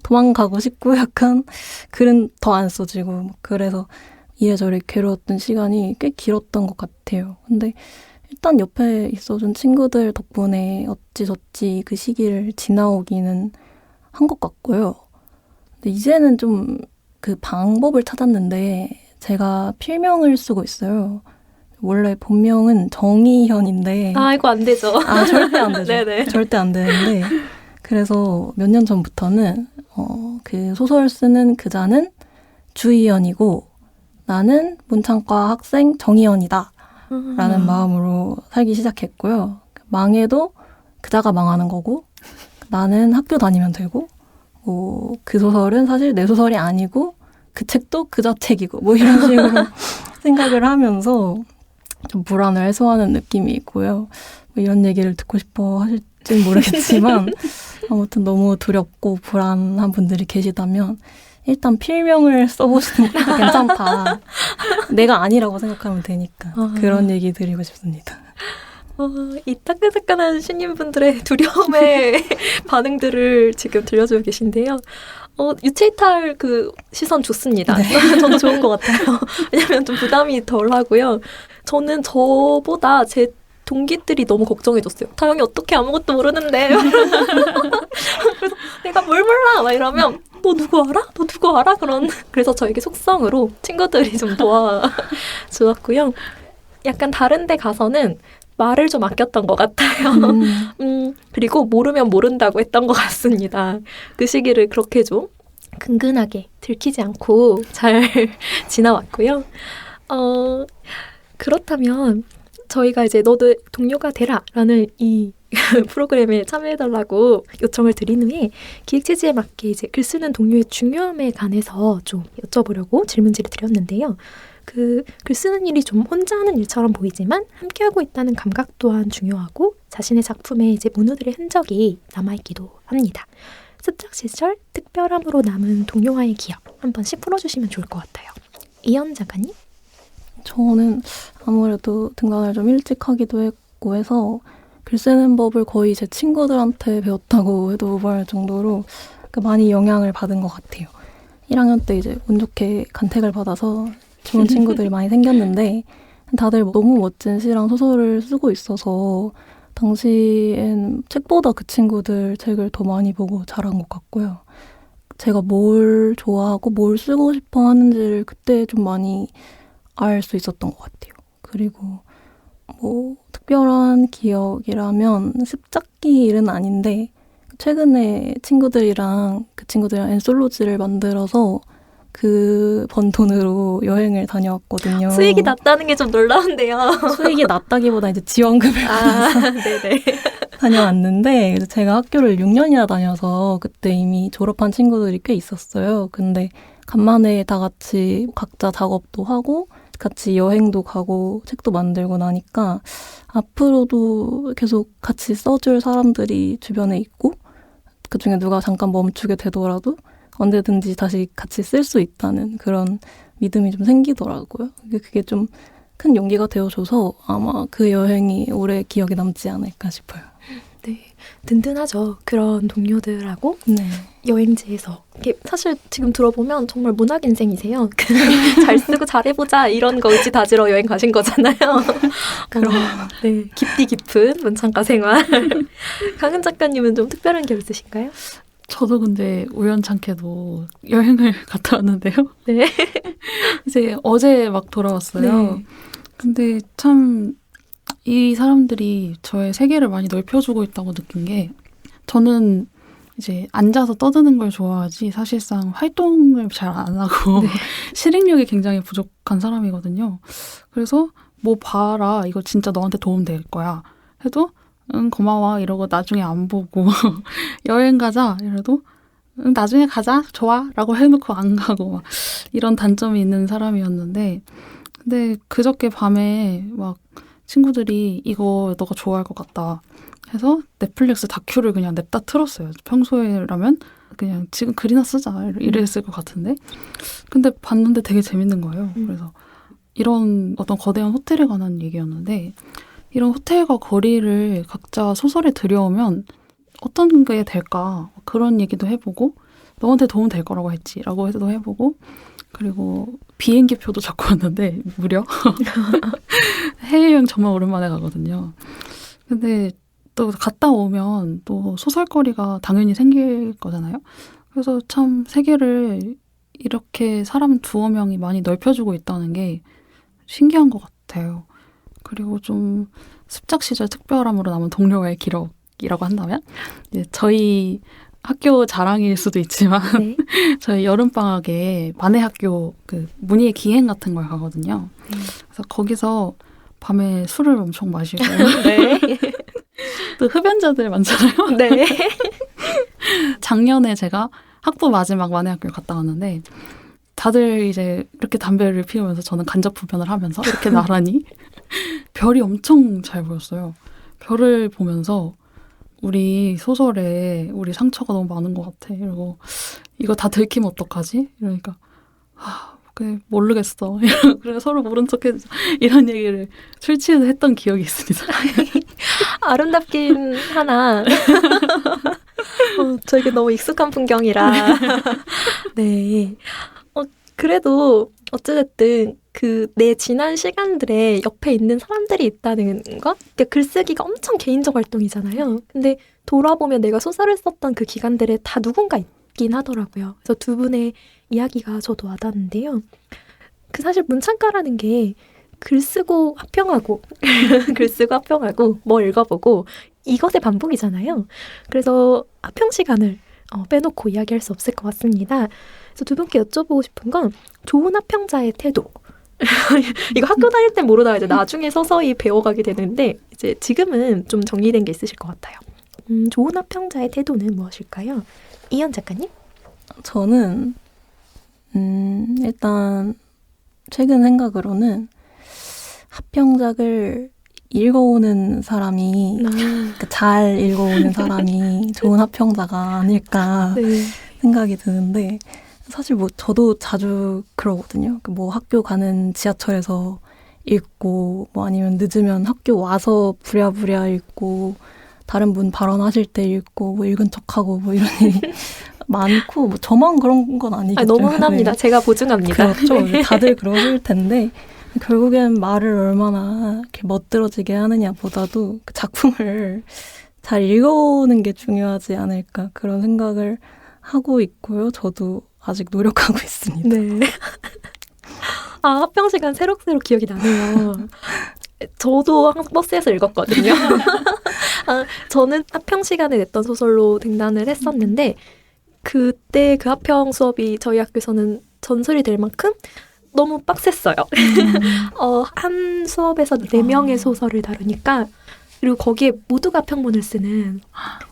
Speaker 3: 도망가고 싶고 약간 글은 더 안 써지고 그래서 이래저래 괴로웠던 시간이 꽤 길었던 것 같아요. 근데 일단 옆에 있어준 친구들 덕분에 어찌저찌 그 시기를 지나오기는 한 것 같고요. 근데 이제는 좀 그 방법을 찾았는데 제가 필명을 쓰고 있어요. 원래 본명은 정희현인데
Speaker 1: 아, 이거 안 되죠.
Speaker 3: 아, 절대 안 되죠.
Speaker 1: 네네.
Speaker 3: 절대 안 되는데 그래서 몇 년 전부터는 그 소설 쓰는 그자는 주희연이고 나는 문창과 학생 정희연이다 라는 마음으로 살기 시작했고요. 망해도 그자가 망하는 거고 나는 학교 다니면 되고 뭐 그 소설은 사실 내 소설이 아니고 그 책도 그자 책이고 뭐 이런 식으로 생각을 하면서 좀 불안을 해소하는 느낌이 있고요. 뭐 이런 얘기를 듣고 싶어 하실지는 모르겠지만 아무튼 너무 두렵고 불안한 분들이 계시다면 일단 필명을 써보시는 것도 괜찮다. 내가 아니라고 생각하면 되니까 그런 얘기 드리고 싶습니다.
Speaker 1: 이 따끈따끈한 신인분들의 두려움의 반응들을 지금 들려주고 계신데요. 유체이탈 그 시선 좋습니다.
Speaker 3: 네.
Speaker 1: 저도 좋은 것 같아요. 왜냐하면 좀 부담이 덜 하고요. 저는 저보다 제 동기들이 너무 걱정해줬어요. 다영이 어떻게 아무것도 모르는데. 그래서 내가 뭘 몰라? 막 이러면 너 누구 알아? 너 누구 알아? 그래서 저에게 속성으로 친구들이 좀 도와주었고요. 약간 다른 데 가서는 말을 좀 아꼈던 것 같아요. 그리고 모르면 모른다고 했던 것 같습니다. 그 시기를 그렇게 좀 근근하게 들키지 않고 잘 지나왔고요. 그렇다면 저희가 이제 너도 동료가 되라라는 이 프로그램에 참여해달라고 요청을 드린 후에 기획 체제에 맞게 이제 글 쓰는 동료의 중요함에 관해서 좀 여쭤보려고 질문지를 드렸는데요. 그 글 쓰는 일이 좀 혼자 하는 일처럼 보이지만 함께하고 있다는 감각 또한 중요하고 자신의 작품에 이제 문우들의 흔적이 남아있기도 합니다. 습작 시절 특별함으로 남은 동료와의 기억 한 번씩 풀어주시면 좋을 것 같아요. 이현 작가님?
Speaker 3: 저는 아무래도 등단을 좀 일찍 하기도 했고 해서 글 쓰는 법을 거의 제 친구들한테 배웠다고 해도 무방할 정도로 많이 영향을 받은 것 같아요. 1학년 때 이제 운 좋게 간택을 받아서 좋은 친구들이 많이 생겼는데 다들 너무 멋진 시랑 소설을 쓰고 있어서 당시엔 책보다 그 친구들 책을 더 많이 보고 자란 것 같고요. 제가 뭘 좋아하고 뭘 쓰고 싶어 하는지를 그때 좀 많이 알 수 있었던 것 같아요. 그리고 뭐 특별한 기억이라면 습작기 일은 아닌데 최근에 그 친구들이랑 엔솔로지를 만들어서 그 번 돈으로 여행을 다녀왔거든요.
Speaker 1: 수익이 낮다는 게 좀 놀라운데요.
Speaker 3: 수익이 낮다기보다 이제 지원금을 받아서
Speaker 1: 네네.
Speaker 3: 다녀왔는데 그래서 제가 학교를 6년이나 다녀서 그때 이미 졸업한 친구들이 꽤 있었어요. 근데 간만에 다 같이 각자 작업도 하고 같이 여행도 가고 책도 만들고 나니까 앞으로도 계속 같이 써줄 사람들이 주변에 있고 그중에 누가 잠깐 멈추게 되더라도 언제든지 다시 같이 쓸 수 있다는 그런 믿음이 좀 생기더라고요. 그게 좀 큰 용기가 되어줘서 아마 그 여행이 오래 기억에 남지 않을까 싶어요.
Speaker 1: 네, 든든하죠. 그런 동료들하고
Speaker 3: 네.
Speaker 1: 여행지에서. 이게 사실 지금 들어보면 정말 문학 인생이세요. 잘 쓰고 잘해보자 이런 거 의지 다지러 여행 가신 거잖아요.
Speaker 3: 그럼.
Speaker 1: 네, 깊이 깊은 문창가 생활. 강은 작가님은 좀 특별한 게 있으신가요?
Speaker 2: 저도 근데 우연찮게도 여행을 갔다 왔는데요.
Speaker 1: 네.
Speaker 2: 이제 어제 막 돌아왔어요.
Speaker 1: 네.
Speaker 2: 근데 참 이 사람들이 저의 세계를 많이 넓혀주고 있다고 느낀 게 저는 이제 앉아서 떠드는 걸 좋아하지 사실상 활동을 잘 안 하고
Speaker 1: 네.
Speaker 2: 실행력이 굉장히 부족한 사람이거든요. 그래서 뭐 봐라 이거 진짜 너한테 도움 될 거야 해도 응 고마워 이러고 나중에 안 보고 여행 가자 이래도 응 나중에 가자 좋아 라고 해놓고 안 가고 막 이런 단점이 있는 사람이었는데 근데 그저께 밤에 막 친구들이 이거 너가 좋아할 것 같다 해서 넷플릭스 다큐를 그냥 냅다 틀었어요. 평소에라면 그냥 지금 글이나 쓰자 이랬을 것 같은데 근데 봤는데 되게 재밌는 거예요. 그래서 이런 어떤 거대한 호텔에 관한 얘기였는데 이런 호텔과 거리를 각자 소설에 들여오면 어떤 게 될까 그런 얘기도 해보고 너한테 도움 될 거라고 했지 라고 해도 해보고 그리고 비행기표도 잡고 왔는데 무려 해외여행 정말 오랜만에 가거든요. 근데 또 갔다 오면 또 소설거리가 당연히 생길 거잖아요. 그래서 참 세계를 이렇게 사람 두어 명이 많이 넓혀주고 있다는 게 신기한 것 같아요. 그리고 좀 습작 시절 특별함으로 남은 동료와의 기록이라고 한다면 이제 저희 학교 자랑일 수도 있지만
Speaker 1: 네.
Speaker 2: 저희 여름방학에 만해학교 그 문예 기행 같은 걸 가거든요. 그래서 거기서 밤에 술을 엄청 마시고
Speaker 1: 네.
Speaker 2: 또 흡연자들 많잖아요.
Speaker 1: 네.
Speaker 2: 작년에 제가 학부 마지막 만해학교를 갔다 왔는데 다들 이제 이렇게 담배를 피우면서 저는 간접 흡연을 하면서 이렇게 나란히 별이 엄청 잘 보였어요. 별을 보면서 우리 소설에 우리 상처가 너무 많은 것 같아. 이러고 이거 다 들키면 어떡하지? 이러니까 그래 모르겠어. 그래 서로 모른 척해 이런 얘기를 술 취해서 했던 기억이 있습니다.
Speaker 1: 아름답긴 하나 저에게 너무 익숙한 풍경이라 네. 그래도 어찌됐든 그 내 지난 시간들에 옆에 있는 사람들이 있다는 거? 그러니까 글쓰기가 엄청 개인적 활동이잖아요. 근데 돌아보면 내가 소설을 썼던 그 기간들에 다 누군가 있긴 하더라고요. 그래서 두 분의 이야기가 저도 와닿는데요. 그 사실 문창가라는 게 글쓰고 합평하고 글 쓰고 합평하고 뭐 읽어보고 이것의 반복이잖아요. 그래서 합평 시간을 빼놓고 이야기할 수 없을 것 같습니다. 그래서 두 분께 여쭤보고 싶은 건 좋은 합평자의 태도. 이거 학교 다닐 땐 모르다가 이제 나중에 서서히 배워가게 되는데 이제 지금은 좀 정리된 게 있으실 것 같아요. 좋은 합평자의 태도는 무엇일까요? 이현 작가님?
Speaker 3: 저는 일단 최근 생각으로는 합평작을 읽어오는 사람이 그러니까 잘 읽어오는 사람이 좋은 합평자가 아닐까
Speaker 1: 네.
Speaker 3: 생각이 드는데 사실 뭐 저도 자주 그러거든요. 뭐 학교 가는 지하철에서 읽고 뭐 아니면 늦으면 학교 와서 부랴부랴 읽고 다른 분 발언하실 때 읽고 뭐 읽은 척하고 뭐 이런 일이 많고 뭐 저만 그런 건 아니겠죠.
Speaker 1: 너무 흔합니다.
Speaker 3: 네.
Speaker 1: 제가 보증합니다.
Speaker 3: 그렇죠. 다들 그러실 텐데 결국엔 말을 얼마나 이렇게 멋들어지게 하느냐보다도 그 작품을 잘 읽어오는 게 중요하지 않을까 그런 생각을 하고 있고요. 저도 아직 노력하고 있습니다.
Speaker 1: 네. 합평 시간 새록새록 기억이 나네요. 저도 항상 버스에서 읽었거든요. 저는 합평 시간에 냈던 소설로 등단을 했었는데 그때 그 합평 수업이 저희 학교에서는 전설이 될 만큼 너무 빡셌어요. 한 수업에서 4명의 소설을 다루니까 그리고 거기에 모두가 평문을 쓰는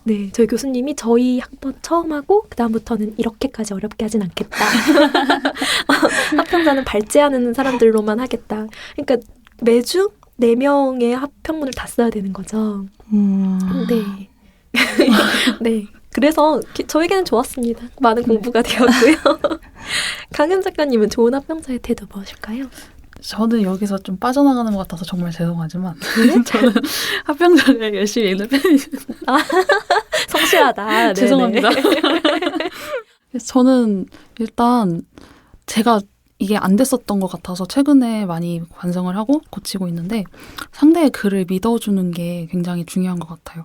Speaker 1: 네, 저희 교수님이 저희 학번 처음 하고 그다음부터는 이렇게까지 어렵게 하진 않겠다. 합평자는 발제하는 사람들로만 하겠다. 그러니까 매주 4명의 합평문을 다 써야 되는 거죠. 네. 네. 그래서 저에게는 좋았습니다. 많은 공부가 되었고요. 강은 작가님은 좋은 합평자의 태도 무엇일까요?
Speaker 2: 저는 여기서 좀 빠져나가는 것 같아서 정말 죄송하지만 저는 합평자를 열심히 읽는 편이죠.
Speaker 1: 성실하다.
Speaker 2: 죄송합니다. 저는 일단 제가 이게 안 됐었던 것 같아서 최근에 많이 반성을 하고 고치고 있는데 상대의 글을 믿어주는 게 굉장히 중요한 것 같아요.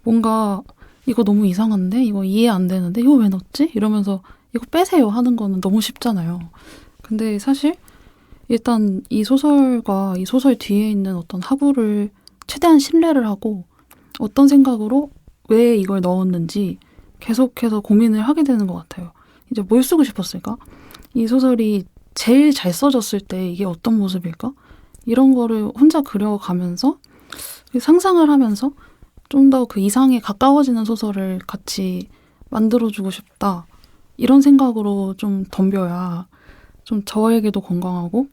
Speaker 2: 뭔가 이거 너무 이상한데? 이거 이해 안 되는데? 이거 왜 넣었지? 이러면서 이거 빼세요 하는 거는 너무 쉽잖아요. 근데 사실 일단 이 소설과 이 소설 뒤에 있는 어떤 하부를 최대한 신뢰를 하고 어떤 생각으로 왜 이걸 넣었는지 계속해서 고민을 하게 되는 것 같아요. 이제 뭘 쓰고 싶었을까? 이 소설이 제일 잘 써졌을 때 이게 어떤 모습일까? 이런 거를 혼자 그려가면서 상상을 하면서 좀 더 그 이상에 가까워지는 소설을 같이 만들어주고 싶다. 이런 생각으로 좀 덤벼야 좀 저에게도 건강하고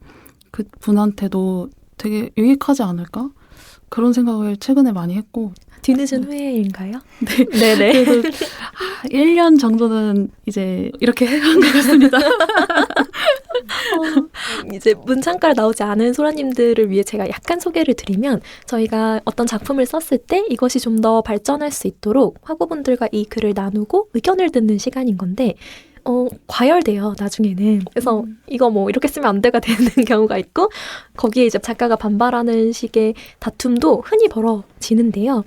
Speaker 2: 그 분한테도 되게 유익하지 않을까? 그런 생각을 최근에 많이 했고.
Speaker 1: 뒤늦은 후회인가요?
Speaker 2: 네.
Speaker 1: 네네.
Speaker 2: 그래도 1년 정도는 이제 이렇게 해간 것 같습니다.
Speaker 1: 이제 문창가를 나오지 않은 소라님들을 위해 제가 약간 소개를 드리면 저희가 어떤 작품을 썼을 때 이것이 좀 더 발전할 수 있도록 학우분들과 이 글을 나누고 의견을 듣는 시간인 건데 과열돼요, 나중에는. 그래서 이거 뭐 이렇게 쓰면 안 돼가 되는 경우가 있고 거기에 이제 작가가 반발하는 식의 다툼도 흔히 벌어지는데요.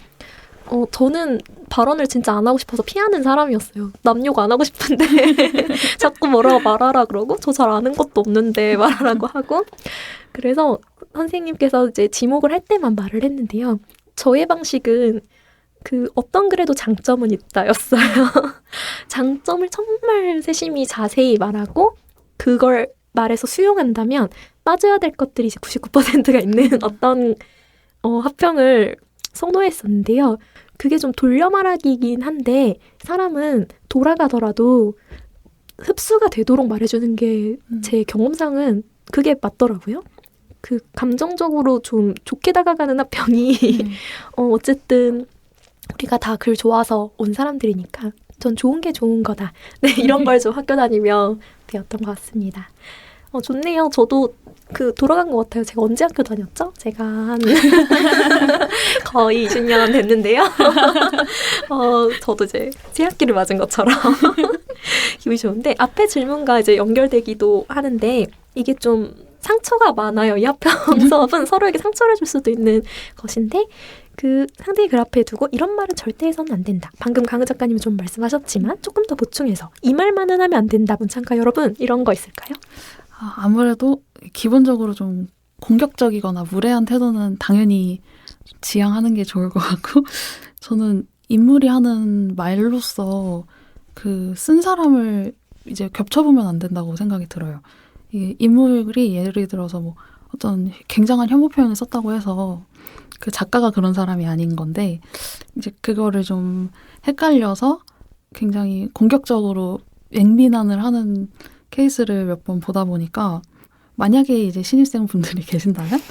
Speaker 1: 저는 발언을 진짜 안 하고 싶어서 피하는 사람이었어요. 남욕 안 하고 싶은데 자꾸 뭐라고 말하라 그러고 저 잘 아는 것도 없는데 말하라고 하고 그래서 선생님께서 이제 지목을 할 때만 말을 했는데요. 저의 방식은 그 어떤 글에도 장점은 있다였어요. 장점을 정말 세심히 자세히 말하고 그걸 말해서 수용한다면 빠져야 될 것들이 이제 99%가 있는 어떤 합평을 선호했었는데요. 그게 좀 돌려 말하기긴 한데 사람은 돌아가더라도 흡수가 되도록 말해주는 게 제 경험상은 그게 맞더라고요. 그 감정적으로 좀 좋게 다가가는 합평이 어쨌든 우리가 다 글 좋아서 온 사람들이니까 전 좋은 게 좋은 거다. 네, 이런 걸 좀 학교 다니며 배웠던 것 같습니다. 좋네요. 저도 돌아간 것 같아요. 제가 언제 학교 다녔죠? 제가 한 거의 20년 됐는데요. 저도 이제 새 학기를 맞은 것처럼 기분이 좋은데 앞에 질문과 이제 연결되기도 하는데 이게 좀 상처가 많아요. 이 합평 수업은 서로에게 상처를 줄 수도 있는 것인데 그 상대의 글 앞에 두고 이런 말은 절대 해서는 안 된다. 방금 강은 작가님이 좀 말씀하셨지만 조금 더 보충해서 이 말만은 하면 안 된다. 문창가 여러분 이런 거 있을까요?
Speaker 2: 아무래도 기본적으로 좀 공격적이거나 무례한 태도는 당연히 지양하는 게 좋을 것 같고 저는 인물이 하는 말로서 그 쓴 사람을 이제 겹쳐보면 안 된다고 생각이 들어요. 이 인물이 예를 들어서 뭐 어떤 굉장한 혐오 표현을 썼다고 해서 그 작가가 그런 사람이 아닌 건데 이제 그거를 좀 헷갈려서 굉장히 공격적으로 맹비난을 하는 케이스를 몇 번 보다 보니까 만약에 이제 신입생 분들이 계신다면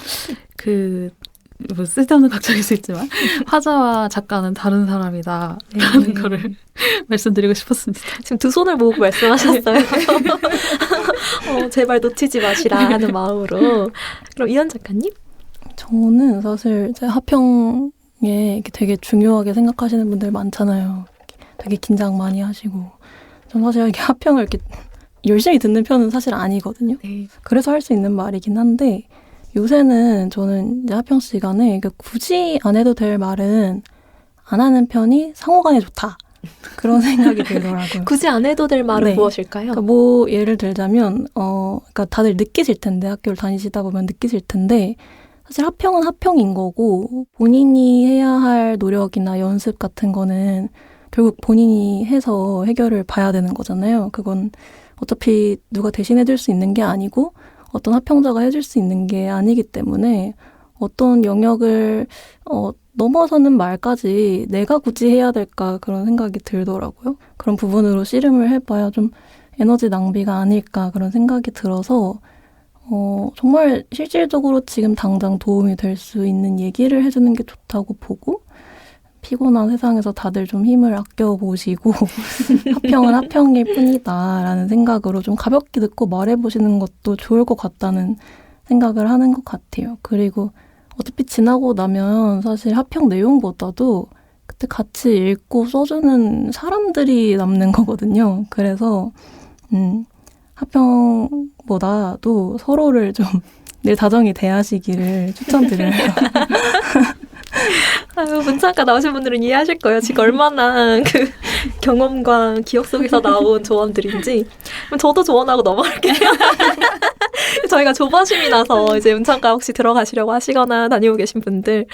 Speaker 2: 뭐 쓸데없는 걱정일 수 있지만 화자와 작가는 다른 사람이다 라는 거를 말씀드리고 싶었습니다.
Speaker 1: 지금 두 손을 모으고 말씀하셨어요. 제발 놓치지 마시라 하는 마음으로. 그럼 이현 작가님?
Speaker 3: 저는 사실 이제 합평에 되게 중요하게 생각하시는 분들 많잖아요. 되게 긴장 많이 하시고. 전 사실 이렇게 합평을 이렇게 열심히 듣는 편은 사실 아니거든요.
Speaker 1: 네.
Speaker 3: 그래서 할 수 있는 말이긴 한데 요새는 저는 이제 합평 시간에 굳이 안 해도 될 말은 안 하는 편이 상호간에 좋다. 그런 생각이 들더라고요.
Speaker 1: 굳이 안 해도 될 말은
Speaker 3: 네.
Speaker 1: 무엇일까요?
Speaker 3: 그러니까 뭐 예를 들자면 그러니까 다들 느끼실 텐데 학교를 다니시다 보면 느끼실 텐데 사실 합평은 합평인 거고 본인이 해야 할 노력이나 연습 같은 거는 결국 본인이 해서 해결을 봐야 되는 거잖아요. 그건 어차피 누가 대신해줄 수 있는 게 아니고 어떤 합평자가 해줄 수 있는 게 아니기 때문에 어떤 영역을 넘어서는 말까지 내가 굳이 해야 될까 그런 생각이 들더라고요. 그런 부분으로 씨름을 해봐야 좀 에너지 낭비가 아닐까 그런 생각이 들어서 정말 실질적으로 지금 당장 도움이 될 수 있는 얘기를 해주는 게 좋다고 보고 피곤한 세상에서 다들 좀 힘을 아껴보시고 합평은 합평일 뿐이다라는 생각으로 좀 가볍게 듣고 말해보시는 것도 좋을 것 같다는 생각을 하는 것 같아요. 그리고 어차피 지나고 나면 사실 합평 내용보다도 그때 같이 읽고 써주는 사람들이 남는 거거든요. 그래서 합평보다도 서로를 좀 늘 다정히 대하시기를 추천드려요.
Speaker 1: 아유, 문창과 나오신 분들은 이해하실 거예요. 지금 얼마나 그 경험과 기억 속에서 나온 조언들인지. 그럼 저도 조언하고 넘어갈게요. 저희가 조바심이 나서 이제 문창과 혹시 들어가시려고 하시거나 다니고 계신 분들,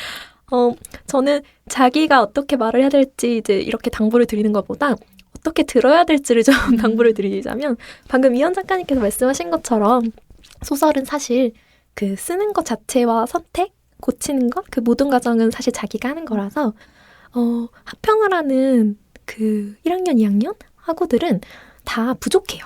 Speaker 1: 저는 자기가 어떻게 말을 해야 될지 이제 이렇게 당부를 드리는 것보다 어떻게 들어야 될지를 좀 당부를 드리자면, 방금 이현 작가님께서 말씀하신 것처럼 소설은 사실 그 쓰는 것 자체와 선택, 고치는 것, 그 모든 과정은 사실 자기가 하는 거라서 합평을 하는 그 1학년, 2학년 학우들은 다 부족해요.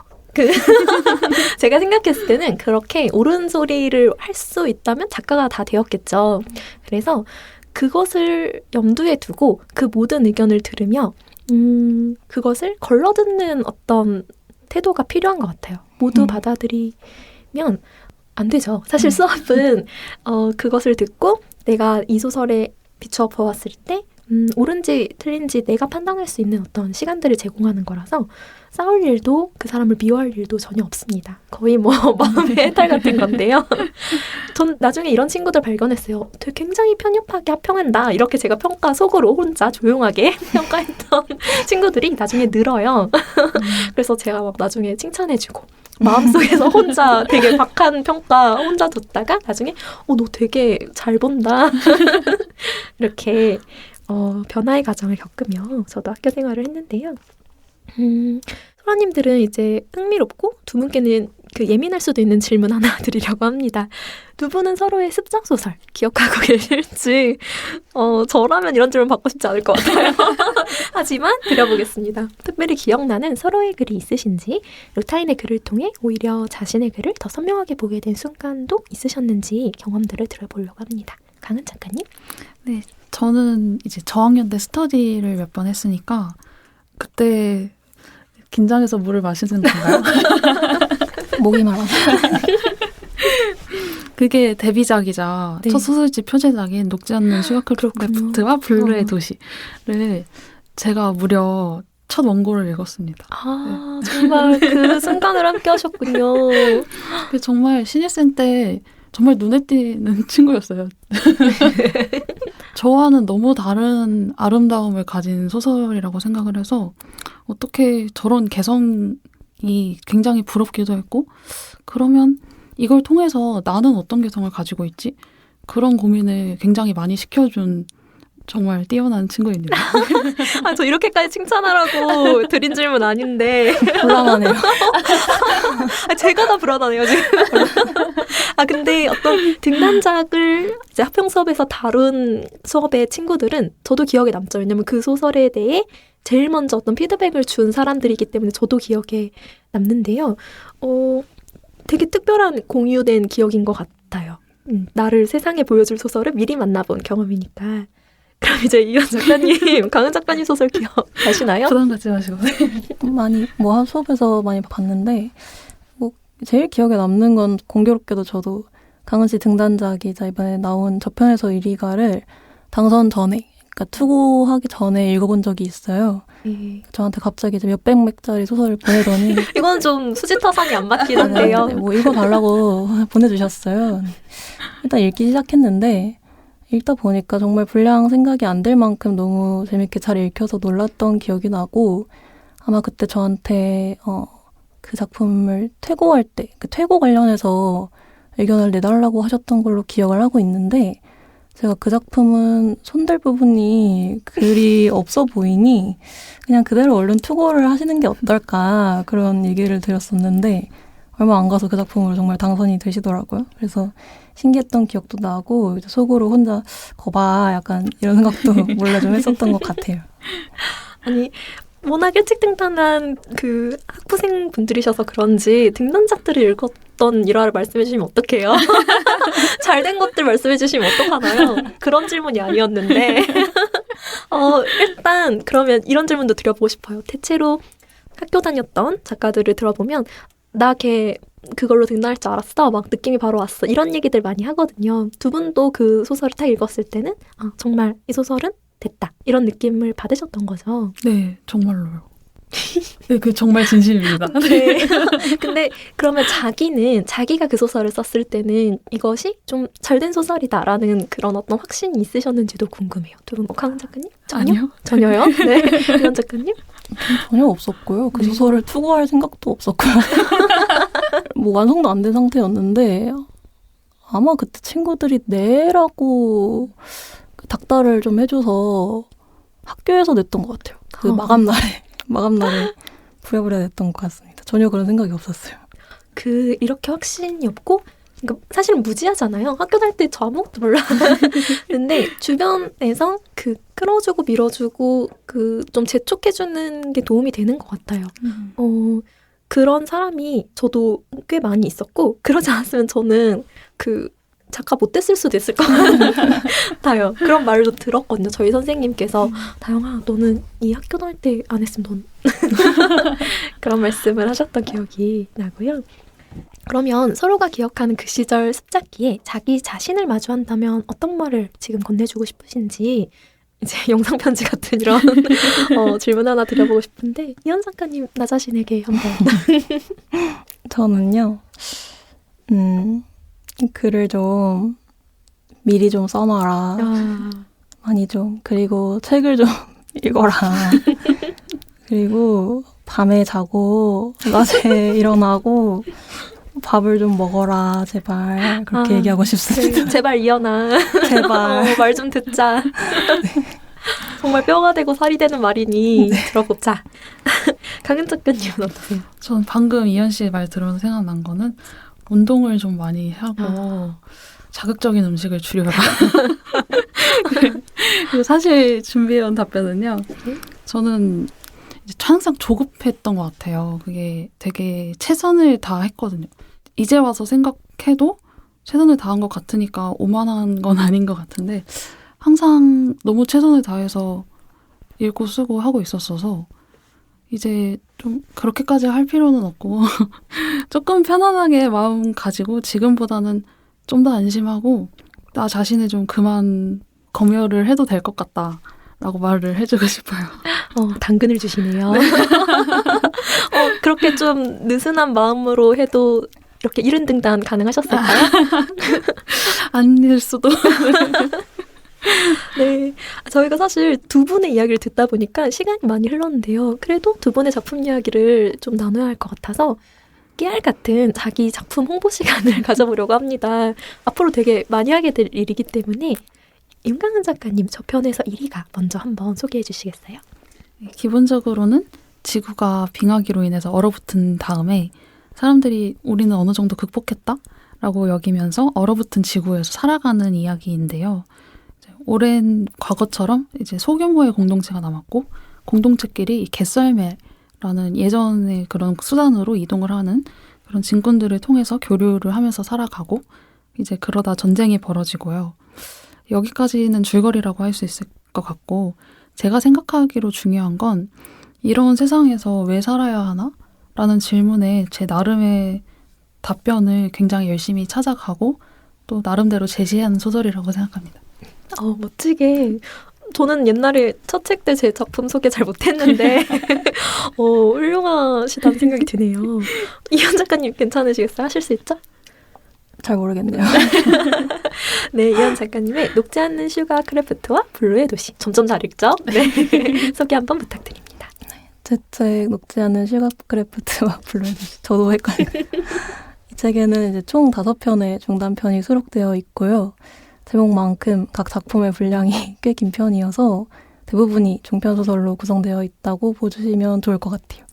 Speaker 1: 제가 생각했을 때는 그렇게 옳은 소리를 할 수 있다면 작가가 다 되었겠죠. 그래서 그것을 염두에 두고 그 모든 의견을 들으며 그것을 걸러듣는 어떤 태도가 필요한 것 같아요. 모두 받아들이면 안 되죠. 사실 수업은 그것을 듣고 내가 이 소설에 비추어 보았을 때 옳은지 틀린지 내가 판단할 수 있는 어떤 시간들을 제공하는 거라서 싸울 일도 그 사람을 미워할 일도 전혀 없습니다. 거의 뭐 마음의 해탈 같은 건데요. 전 나중에 이런 친구들 발견했어요. 되게 굉장히 편협하게 합평한다. 이렇게 제가 평가 속으로 혼자 조용하게 평가했던 친구들이 나중에 늘어요. 그래서 제가 막 나중에 칭찬해주고 마음속에서 혼자 되게 박한 평가 혼자 뒀다가 나중에 너 되게 잘 본다. 이렇게 변화의 과정을 겪으며 저도 학교 생활을 했는데요. 소라님들은 이제 흥미롭고 두 분께는 그 예민할 수도 있는 질문 하나 드리려고 합니다. 두 분은 서로의 습작 소설 기억하고 계실지 저라면 이런 질문 받고 싶지 않을 것 같아요. 하지만 드려보겠습니다. 특별히 기억나는 서로의 글이 있으신지, 루타인의 글을 통해 오히려 자신의 글을 더 선명하게 보게 된 순간도 있으셨는지 경험들을 들어보려고 합니다. 강은 작가님?
Speaker 2: 네, 저는 이제 저학년 때 스터디를 몇 번 했으니까 그때 긴장해서 물을 마시는 건가요?
Speaker 3: 목이 말아서.
Speaker 2: 그게 데뷔작이자
Speaker 1: 네.
Speaker 2: 첫 소설집 표제작인 녹지 않는 슈가크래프트와 블루의 도시를 제가 무려 첫 원고를 읽었습니다.
Speaker 1: 아, 정말 그 순간을 함께 하셨군요.
Speaker 2: 정말 신입생 때 정말 눈에 띄는 친구였어요. 저와는 너무 다른 아름다움을 가진 소설이라고 생각을 해서 어떻게 저런 개성이 굉장히 부럽기도 했고, 그러면 이걸 통해서 나는 어떤 개성을 가지고 있지? 그런 고민을 굉장히 많이 시켜준 정말 뛰어난 친구입니다.
Speaker 1: 저 이렇게까지 칭찬하라고 드린 질문 아닌데.
Speaker 3: 곤란하네요.
Speaker 1: 제가 다 불안하네요, 지금. 근데 어떤 등단작을 이제 합평 수업에서 다룬 수업의 친구들은 저도 기억에 남죠. 왜냐면 그 소설에 대해 제일 먼저 어떤 피드백을 준 사람들이기 때문에 저도 기억에 남는데요. 되게 특별한 공유된 기억인 것 같아요. 나를 세상에 보여줄 소설을 미리 만나본 경험이니까. 그럼 이제 이현 작가님, 강은 작가님 소설 기억나시나요?
Speaker 2: 부담 갖지 마시고.
Speaker 3: 많이 수업에서 많이 봤는데 제일 기억에 남는 건 공교롭게도 저도 강은 씨 등단작이자 이번에 나온 저편에서 1위가를 당선 전에, 그러니까 투고하기 전에 읽어본 적이 있어요. 저한테 갑자기 이제 몇백 맥짜리 소설을 보내더니
Speaker 1: 이건 좀 수지타산이 안 맞기는데요.
Speaker 3: 뭐 읽어달라고 보내주셨어요. 일단 읽기 시작했는데 읽다 보니까 정말 분량 생각이 안 들 만큼 너무 재밌게 잘 읽혀서 놀랐던 기억이 나고, 아마 그때 저한테 그 작품을 퇴고할 때, 그 퇴고 관련해서 의견을 내달라고 하셨던 걸로 기억을 하고 있는데 제가 그 작품은 손들 부분이 그리 없어 보이니 그냥 그대로 얼른 투고를 하시는 게 어떨까 그런 얘기를 드렸었는데 얼마 안 가서 그 작품으로 정말 당선이 되시더라고요. 그래서 신기했던 기억도 나고 이제 속으로 혼자 거봐 약간 이런 생각도 몰래 좀 했었던 것 같아요.
Speaker 1: 아니 워낙 일찍 등단한 그 학부생 분들이셔서 그런지 등단작들을 읽었던 일화를 말씀해 주시면 어떡해요? 잘된 것들 말씀해 주시면 어떡하나요? 그런 질문이 아니었는데 일단 그러면 이런 질문도 드려보고 싶어요. 대체로 학교 다녔던 작가들을 들어보면 나 걔 그걸로 등단할 줄 알았어. 막 느낌이 바로 왔어. 이런 얘기들 많이 하거든요. 두 분도 그 소설을 딱 읽었을 때는 정말 이 소설은 됐다. 이런 느낌을 받으셨던 거죠.
Speaker 2: 네, 정말로요. 네, 그 정말 진심입니다.
Speaker 1: 네. 근데 그러면 자기가 그 소설을 썼을 때는 이것이 좀 잘된 소설이다라는 그런 어떤 확신이 있으셨는지도 궁금해요. 두 분, 강은 작가님?
Speaker 2: 아니요.
Speaker 1: 전혀요? 네. 이현 작가님?
Speaker 3: 전혀 없었고요. 그 소설을 투고할 생각도 없었고요. 뭐 완성도 안 된 상태였는데 아마 그때 친구들이 내라고 닥달을 좀 해줘서 학교에서 냈던 것 같아요. 그 마감날에 부랴부랴 냈던 것 같습니다. 전혀 그런 생각이 없었어요.
Speaker 1: 이렇게 확신이 없고 그러니까 사실은 무지하잖아요. 학교 다닐 때 저 아무것도 몰랐는데 주변에서 그 끌어주고 밀어주고 그 좀 재촉해주는 게 도움이 되는 것 같아요. 그런 사람이 저도 꽤 많이 있었고 그러지 않았으면 저는 그 작가 못 됐을 수도 있을 것 같아요. 그런 말도 들었거든요. 저희 선생님께서 다영아 너는 이 학교 다닐 때 안 했으면 넌 그런 말씀을 하셨던 기억이 나고요. 그러면 서로가 기억하는 그 시절 습작기에 자기 자신을 마주한다면 어떤 말을 지금 건네주고 싶으신지 이제 영상편지 같은 이런 질문 하나 드려보고 싶은데 이현 작가님 나 자신에게 한번
Speaker 3: 저는요. 글을 좀 미리 좀 써놔라. 많이 좀. 그리고 책을 좀 읽어라. 그리고 밤에 자고 낮에 일어나고 밥을 좀 먹어라. 제발. 그렇게 얘기하고 싶습니다.
Speaker 1: 제발 이현아.
Speaker 3: 제발.
Speaker 1: 말 좀 듣자. 네. 정말 뼈가 되고 살이 되는 말이니 들어보자. 강은 작가님은 어떠세요?
Speaker 2: 전 방금 이현 씨 말 들으면서 생각난 거는 운동을 좀 많이 하고 자극적인 음식을 줄여라. 그리고 사실 준비해온 답변은요. 저는 이제 항상 조급했던 것 같아요. 그게 되게 최선을 다했거든요. 이제 와서 생각해도 최선을 다한 것 같으니까 오만한 건 아닌 것 같은데 항상 너무 최선을 다해서 읽고 쓰고 하고 있었어서 이제 좀 그렇게까지 할 필요는 없고 조금 편안하게 마음 가지고 지금보다는 좀 더 안심하고 나 자신을 좀 그만 검열을 해도 될 것 같다라고 말을 해주고 싶어요.
Speaker 1: 당근을 주시네요. 그렇게 좀 느슨한 마음으로 해도 이렇게 이른 등단 가능하셨을까요?
Speaker 2: 아닐 수도.
Speaker 1: 네, 저희가 사실 두 분의 이야기를 듣다 보니까 시간이 많이 흘렀는데요. 그래도 두 분의 작품 이야기를 좀 나눠야 할 것 같아서 깨알 같은 자기 작품 홍보 시간을 가져보려고 합니다. 앞으로 되게 많이 하게 될 일이기 때문에 윤강은 작가님 저편에서 1위가 먼저 한번 소개해 주시겠어요?
Speaker 2: 기본적으로는 지구가 빙하기로 인해서 얼어붙은 다음에 사람들이 우리는 어느 정도 극복했다라고 여기면서 얼어붙은 지구에서 살아가는 이야기인데요. 오랜 과거처럼 이제 소규모의 공동체가 남았고 공동체끼리 이 갯썰매라는 예전의 그런 수단으로 이동을 하는 그런 진군들을 통해서 교류를 하면서 살아가고 이제 그러다 전쟁이 벌어지고요. 여기까지는 줄거리라고 할 수 있을 것 같고 제가 생각하기로 중요한 건 이런 세상에서 왜 살아야 하나? 라는 질문에 제 나름의 답변을 굉장히 열심히 찾아가고 또 나름대로 제시하는 소설이라고 생각합니다.
Speaker 1: 멋지게. 저는 옛날에 첫 책 때 제 작품 소개 잘 못했는데 훌륭하시다는 생각이 드네요. 이현 작가님 괜찮으시겠어요? 하실 수 있죠?
Speaker 3: 잘 모르겠네요.
Speaker 1: 네, 이현 작가님의 녹지 않는 슈가 크래프트와 블루의 도시. 점점 잘 읽죠? 네. 소개 한번 부탁드립니다.
Speaker 3: 제 책 녹지 않는 슈가 크래프트와 블루의 도시. 저도 헷갈려요. 책에는 이제 총 5편의 중단편이 수록되어 있고요. 제목만큼 각 작품의 분량이 꽤 긴 편이어서 대부분이 중편 소설로 구성되어 있다고 보시면 좋을 것 같아요.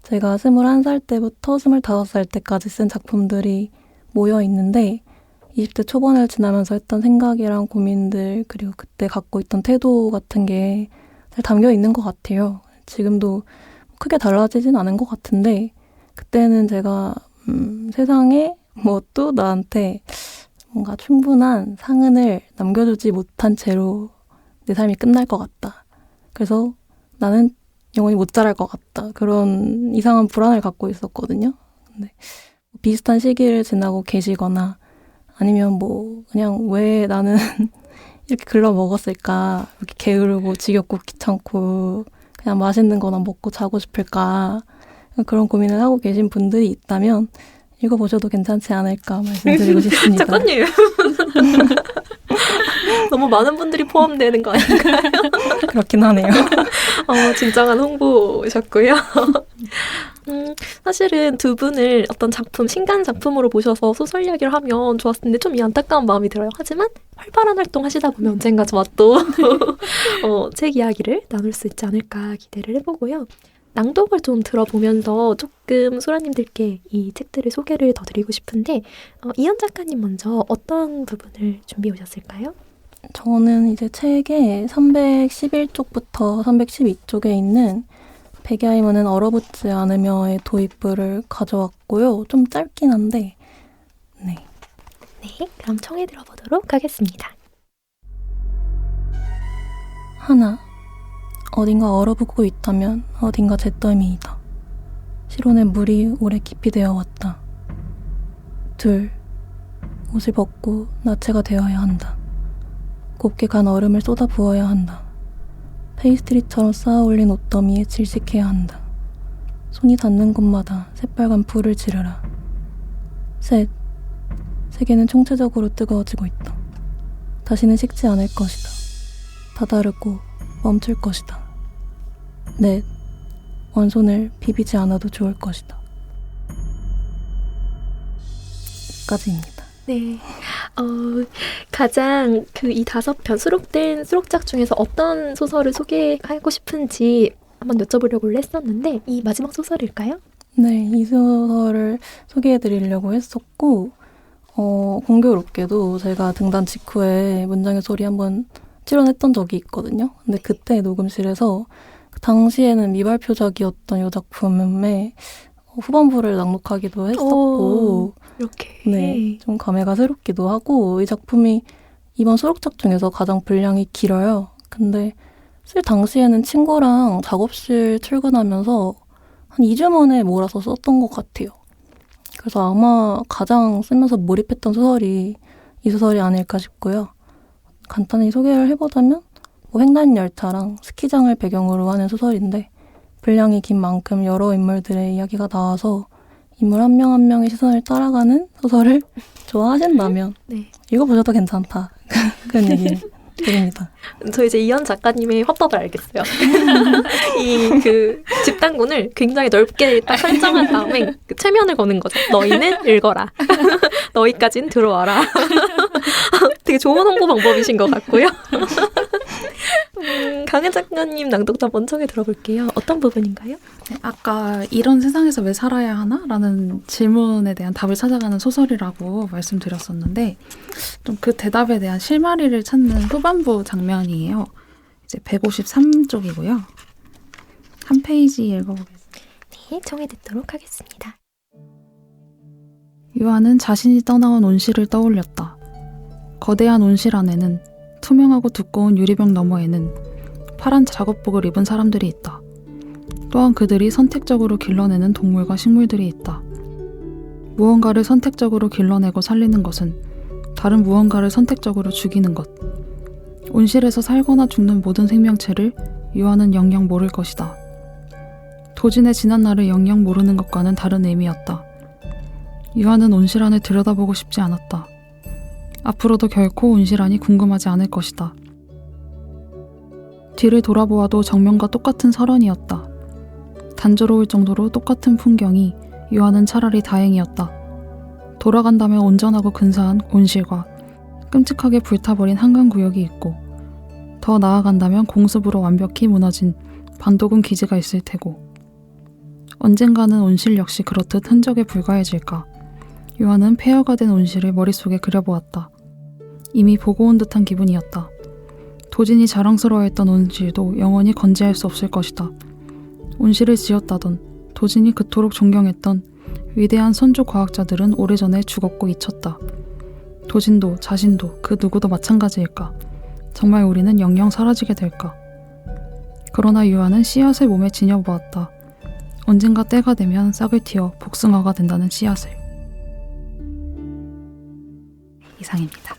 Speaker 3: 제가 21살 때부터 25살 때까지 쓴 작품들이 모여 있는데 20대 초반을 지나면서 했던 생각이랑 고민들 그리고 그때 갖고 있던 태도 같은 게 잘 담겨 있는 것 같아요. 지금도 크게 달라지진 않은 것 같은데 그때는 제가 세상에 뭐 또 나한테 뭔가 충분한 상흔을 남겨주지 못한 채로 내 삶이 끝날 것 같다. 그래서 나는 영원히 못 자랄 것 같다. 그런 이상한 불안을 갖고 있었거든요. 근데 비슷한 시기를 지나고 계시거나 아니면 뭐 그냥 왜 나는 이렇게 글러 먹었을까? 이렇게 게으르고 지겹고 귀찮고 그냥 맛있는 거나 먹고 자고 싶을까? 그런 고민을 하고 계신 분들이 있다면 읽어보셔도 괜찮지 않을까 말씀드리고 싶습니다.
Speaker 1: 작가님. 너무 많은 분들이 포함되는 거 아닌가요?
Speaker 3: 그렇긴 하네요.
Speaker 1: 진정한 홍보셨고요. 사실은 두 분을 어떤 작품, 신간 작품으로 모셔서 소설 이야기를 하면 좋았을 텐데 좀 이 안타까운 마음이 들어요. 하지만 활발한 활동 하시다 보면 언젠가 저와 또 책 이야기를 나눌 수 있지 않을까 기대를 해보고요. 낭독을 좀 들어보면서 조금 소라님들께 이 책들을 소개를 더 드리고 싶은데 이현 작가님 먼저 어떤 부분을 준비해 오셨을까요?
Speaker 3: 저는 이제 책의 311쪽부터 312쪽에 있는 베게하이머는 얼어붙지 않으며의 도입부를 가져왔고요. 좀 짧긴 한데 네,
Speaker 1: 그럼 청해 들어보도록 하겠습니다.
Speaker 3: 하나, 어딘가 얼어붙고 있다면 어딘가 잿더미이다. 실온에 물이 오래 깊이 되어 왔다. 둘, 옷을 벗고 나체가 되어야 한다. 곱게 간 얼음을 쏟아 부어야 한다. 페이스트리처럼 쌓아 올린 옷더미에 질식해야 한다. 손이 닿는 곳마다 새빨간 불을 지르라. 셋, 세계는 총체적으로 뜨거워지고 있다. 다시는 식지 않을 것이다. 다다르고 멈출 것이다. 넷, 원손을 비비지 않아도 좋을 것이다. 까지입니다.
Speaker 1: 네. 가장 이 5편 수록된 수록작 중에서 어떤 소설을 소개하고 싶은지 한번 여쭤보려고 했었는데 이 마지막 소설일까요?
Speaker 3: 네, 이 소설을 소개해드리려고 했었고 공교롭게도 제가 등단 직후에 문장의 소리 한번 출연했던 적이 있거든요. 근데 그때 녹음실에서 당시에는 미발표작이었던 이 작품의 후반부를 낭독하기도 했었고
Speaker 1: 이렇게
Speaker 3: 네, 좀 감회가 새롭기도 하고 이 작품이 이번 수록작 중에서 가장 분량이 길어요. 근데 쓸 당시에는 친구랑 작업실 출근하면서 한 2주 만에 몰아서 썼던 것 같아요. 그래서 아마 가장 쓰면서 몰입했던 소설이 이 소설이 아닐까 싶고요. 간단히 소개를 해보자면 횡단열차랑 스키장을 배경으로 하는 소설인데 분량이 긴 만큼 여러 인물들의 이야기가 나와서 인물 한 명 한 명의 시선을 따라가는 소설을 좋아하신다면
Speaker 1: 네.
Speaker 3: 읽어보셔도 괜찮다. 그런 얘기 드립니다.
Speaker 1: 저 이제 이현 작가님의 화법을 알겠어요. 이 집단군을 굉장히 넓게 딱 설정한 다음에 최면을 거는 거죠. 너희는 읽어라. 너희까지는 들어와라. 되게 좋은 홍보 방법이신 것 같고요. 강은 작가님 낭독도 한번 청해 들어볼게요. 어떤 부분인가요?
Speaker 2: 네, 아까 이런 세상에서 왜 살아야 하나? 라는 질문에 대한 답을 찾아가는 소설이라고 말씀드렸었는데 좀 그 대답에 대한 실마리를 찾는 후반부 장면이에요. 이제 153쪽이고요. 한 페이지 읽어보겠습니다.
Speaker 1: 네, 청해 듣도록 하겠습니다.
Speaker 2: 유아는 자신이 떠나온 온실을 떠올렸다. 거대한 온실 안에는 투명하고 두꺼운 유리병 너머에는 파란 작업복을 입은 사람들이 있다. 또한 그들이 선택적으로 길러내는 동물과 식물들이 있다. 무언가를 선택적으로 길러내고 살리는 것은 다른 무언가를 선택적으로 죽이는 것. 온실에서 살거나 죽는 모든 생명체를 유아는 영영 모를 것이다. 도진의 지난 날을 영영 모르는 것과는 다른 의미였다. 유아는 온실 안을 들여다보고 싶지 않았다. 앞으로도 결코 온실 안이 궁금하지 않을 것이다. 뒤를 돌아보아도 정면과 똑같은 설원이었다. 단조로울 정도로 똑같은 풍경이 유아는 차라리 다행이었다. 돌아간다면 온전하고 근사한 온실과 끔찍하게 불타버린 한강구역이 있고 더 나아간다면 공습으로 완벽히 무너진 반도군 기지가 있을 테고 언젠가는 온실 역시 그렇듯 흔적에 불과해질까. 요한은 폐허가 된 온실을 머릿속에 그려보았다. 이미 보고 온 듯한 기분이었다. 도진이 자랑스러워했던 온실도 영원히 건재할 수 없을 것이다. 온실을 지었다던 도진이 그토록 존경했던 위대한 선조 과학자들은 오래전에 죽었고 잊혔다. 도진도 자신도 그 누구도 마찬가지일까? 정말 우리는 영영 사라지게 될까? 그러나 요한은 씨앗을 몸에 지녀보았다. 언젠가 때가 되면 싹을 틔어 복숭아가 된다는 씨앗을. 이상입니다.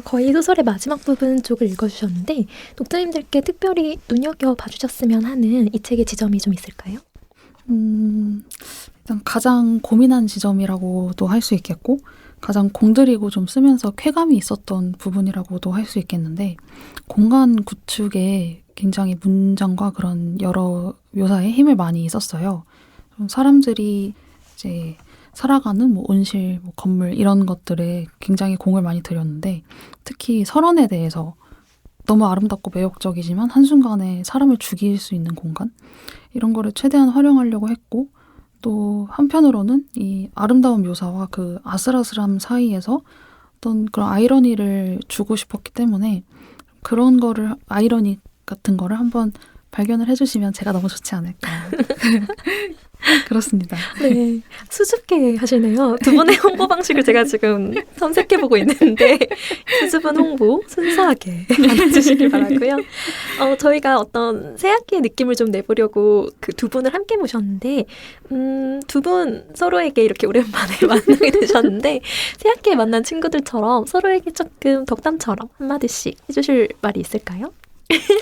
Speaker 1: 거의 소설의 마지막 부분 쪽을 읽어주셨는데 독자님들께 특별히 눈여겨봐 주셨으면 하는 이 책의 지점이 좀 있을까요?
Speaker 2: 일단 가장 고민한 지점이라고도 할 수 있겠고 가장 공들이고 좀 쓰면서 쾌감이 있었던 부분이라고도 할 수 있겠는데 공간 구축에 굉장히 문장과 그런 여러 묘사에 힘을 많이 썼어요. 사람들이 이제 살아가는 뭐 온실, 뭐 건물 이런 것들에 굉장히 공을 많이 들였는데 특히 설원에 대해서 너무 아름답고 매력적이지만 한순간에 사람을 죽일 수 있는 공간 이런 거를 최대한 활용하려고 했고 또 한편으로는 이 아름다운 묘사와 그 아슬아슬함 사이에서 어떤 그런 아이러니를 주고 싶었기 때문에 그런 거를 아이러니 같은 거를 한번 발견을 해주시면 제가 너무 좋지 않을까. 그렇습니다.
Speaker 1: 네, 수줍게 하시네요. 두 분의 홍보 방식을 제가 지금 탐색해보고 있는데 수줍은 홍보 순수하게 받아주시길 바라고요. 저희가 어떤 새학기의 느낌을 좀 내보려고 그 두 분을 함께 모셨는데 두 분 서로에게 이렇게 오랜만에 만나게 되셨는데 새학기에 만난 친구들처럼 서로에게 조금 덕담처럼 한마디씩 해주실 말이 있을까요?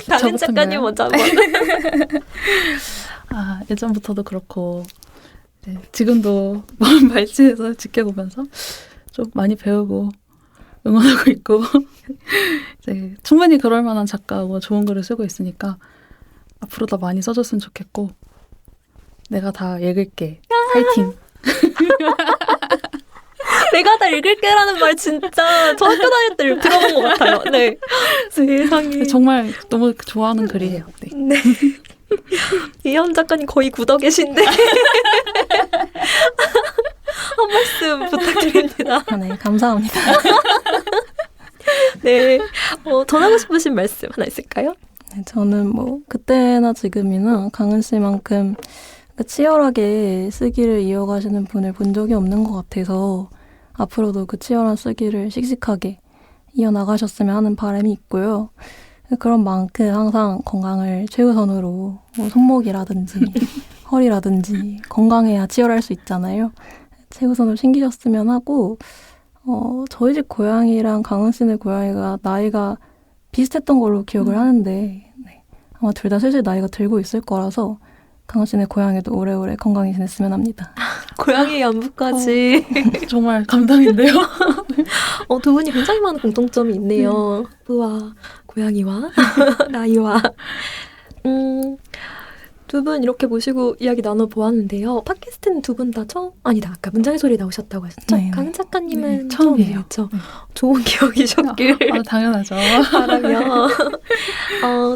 Speaker 1: 강은 작가님 먼저 한번.
Speaker 2: 예전부터도 그렇고 네, 지금도 먼 발치에서 지켜보면서 좀 많이 배우고 응원하고 있고 이제 충분히 그럴 만한 작가고 좋은 글을 쓰고 있으니까 앞으로 더 많이 써줬으면 좋겠고 내가 다 읽을게. 파이팅.
Speaker 1: 내가 다 읽을게라는 말 진짜 저 학교 다닐 때 들어본 것 같아요. 네. 세상에.
Speaker 2: 정말 너무 좋아하는 글이에요. 네.
Speaker 1: 네. 이현 작가님 거의 굳어 계신데 한 말씀 부탁드립니다.
Speaker 3: 네, 감사합니다.
Speaker 1: 네. 전하고 싶으신 말씀 하나 있을까요?
Speaker 3: 네, 저는 뭐 그때나 지금이나 강은 씨만큼 치열하게 쓰기를 이어가시는 분을 본 적이 없는 것 같아서 앞으로도 그 치열한 쓰기를 씩씩하게 이어나가셨으면 하는 바람이 있고요. 그런 만큼 항상 건강을 최우선으로 뭐 손목이라든지 허리라든지 건강해야 치열할 수 있잖아요. 최우선으로 챙기셨으면 하고 저희 집 고양이랑 강은 씨네 고양이가 나이가 비슷했던 걸로 기억을 하는데 네, 아마 둘 다 슬슬 나이가 들고 있을 거라서 강은 씨네 고양이도 오래오래 건강히 지냈으면 합니다.
Speaker 1: 고양이 연부까지.
Speaker 2: 정말 감동인데요.
Speaker 1: 두 분이 굉장히 많은 공통점이 있네요. 부와 고양이와 나이와. 두 분 이렇게 모시고 이야기 나눠보았는데요. 팟캐스트는 두 분 다 처음? 아니다. 아까 문장의 소리 나오셨다고 하셨죠?
Speaker 3: 네.
Speaker 1: 강은 작가님은
Speaker 2: 네, 처음이에요.
Speaker 1: 처음이었죠. 좋은 기억이셨길
Speaker 2: 당연하죠.
Speaker 1: 바라며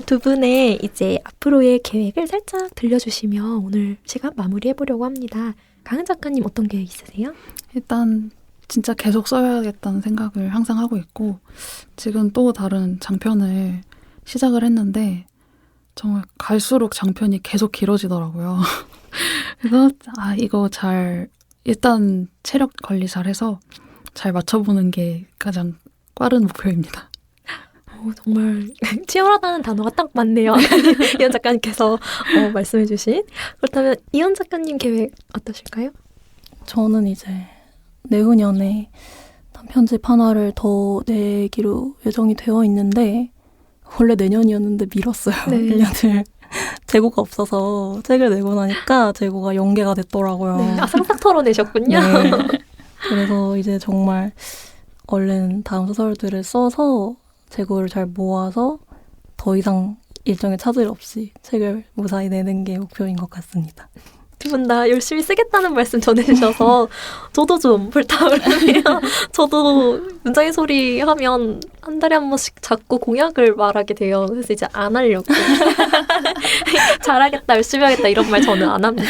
Speaker 1: 두 분의 이제 앞으로의 계획을 살짝 들려주시면 오늘 시간 마무리해보려고 합니다. 강은 작가님 어떤 계획 있으세요?
Speaker 2: 일단 진짜 계속 써야겠다는 생각을 항상 하고 있고 지금 또 다른 장편을 시작을 했는데 정말 갈수록 장편이 계속 길어지더라고요. 그래서 이거 일단 체력 관리 잘해서 잘 맞춰보는 게 가장 빠른 목표입니다.
Speaker 1: 정말 치열하다는 단어가 딱 맞네요. 이현 작가님께서 말씀해주신. 그렇다면 이현 작가님 계획 어떠실까요?
Speaker 3: 저는 이제 내후년에 편집 하나를 더 내기로 예정이 되어 있는데 원래 내년이었는데 미뤘어요.
Speaker 1: 네.
Speaker 3: 1년을. 재고가 없어서 책을 내고 나니까 재고가 연계가 됐더라고요.
Speaker 1: 네. 싹싹 털어내셨군요.
Speaker 3: 네. 그래서 이제 정말 얼른 다음 소설들을 써서 재고를 잘 모아서 더 이상 일정에 차질 없이 책을 무사히 내는 게 목표인 것 같습니다.
Speaker 1: 두 분 다 열심히 쓰겠다는 말씀 전해주셔서 저도 좀 불타오르네요. 저도 문장의 소리 하면 한 달에 한 번씩 자꾸 공약을 말하게 돼요. 그래서 이제 안 하려고. 잘하겠다, 열심히 하겠다 이런 말 저는 안 합니다.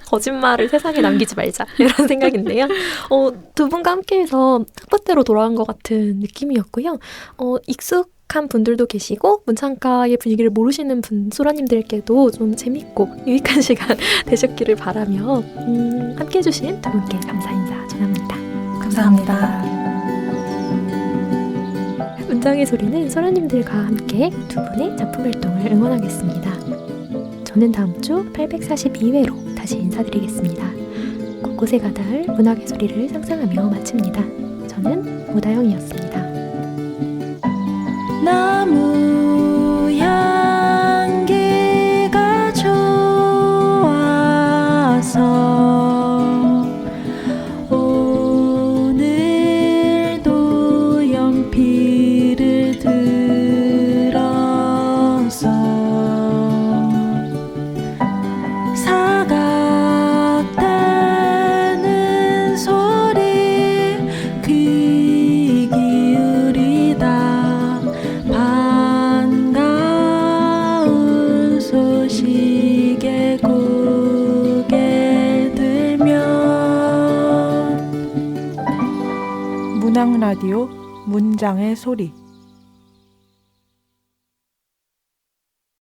Speaker 1: 거짓말을 세상에 남기지 말자 이런 생각인데요. 두 분과 함께해서 학부때로 돌아간 것 같은 느낌이었고요. 익숙한 분들도 계시고 문창가의 분위기를 모르시는 소라님들께도 좀 재밌고 유익한 시간 되셨기를 바라며 함께해 주신 두 분께 감사 인사 전합니다.
Speaker 3: 감사합니다.
Speaker 1: 문장의 소리는 소라님들과 함께 두 분의 작품 활동을 응원하겠습니다. 저는 다음 주 842회로 다시 인사드리겠습니다. 곳곳에 가닿을 문학의 소리를 상상하며 마칩니다. 저는 오다영이었습니다.
Speaker 3: 나무 향기가 좋아서 오늘도 연필을 들어서 사각대는 소리 귀 기울이다 반가운 소식에 고개 들면
Speaker 4: 문학 라디오 문장의 소리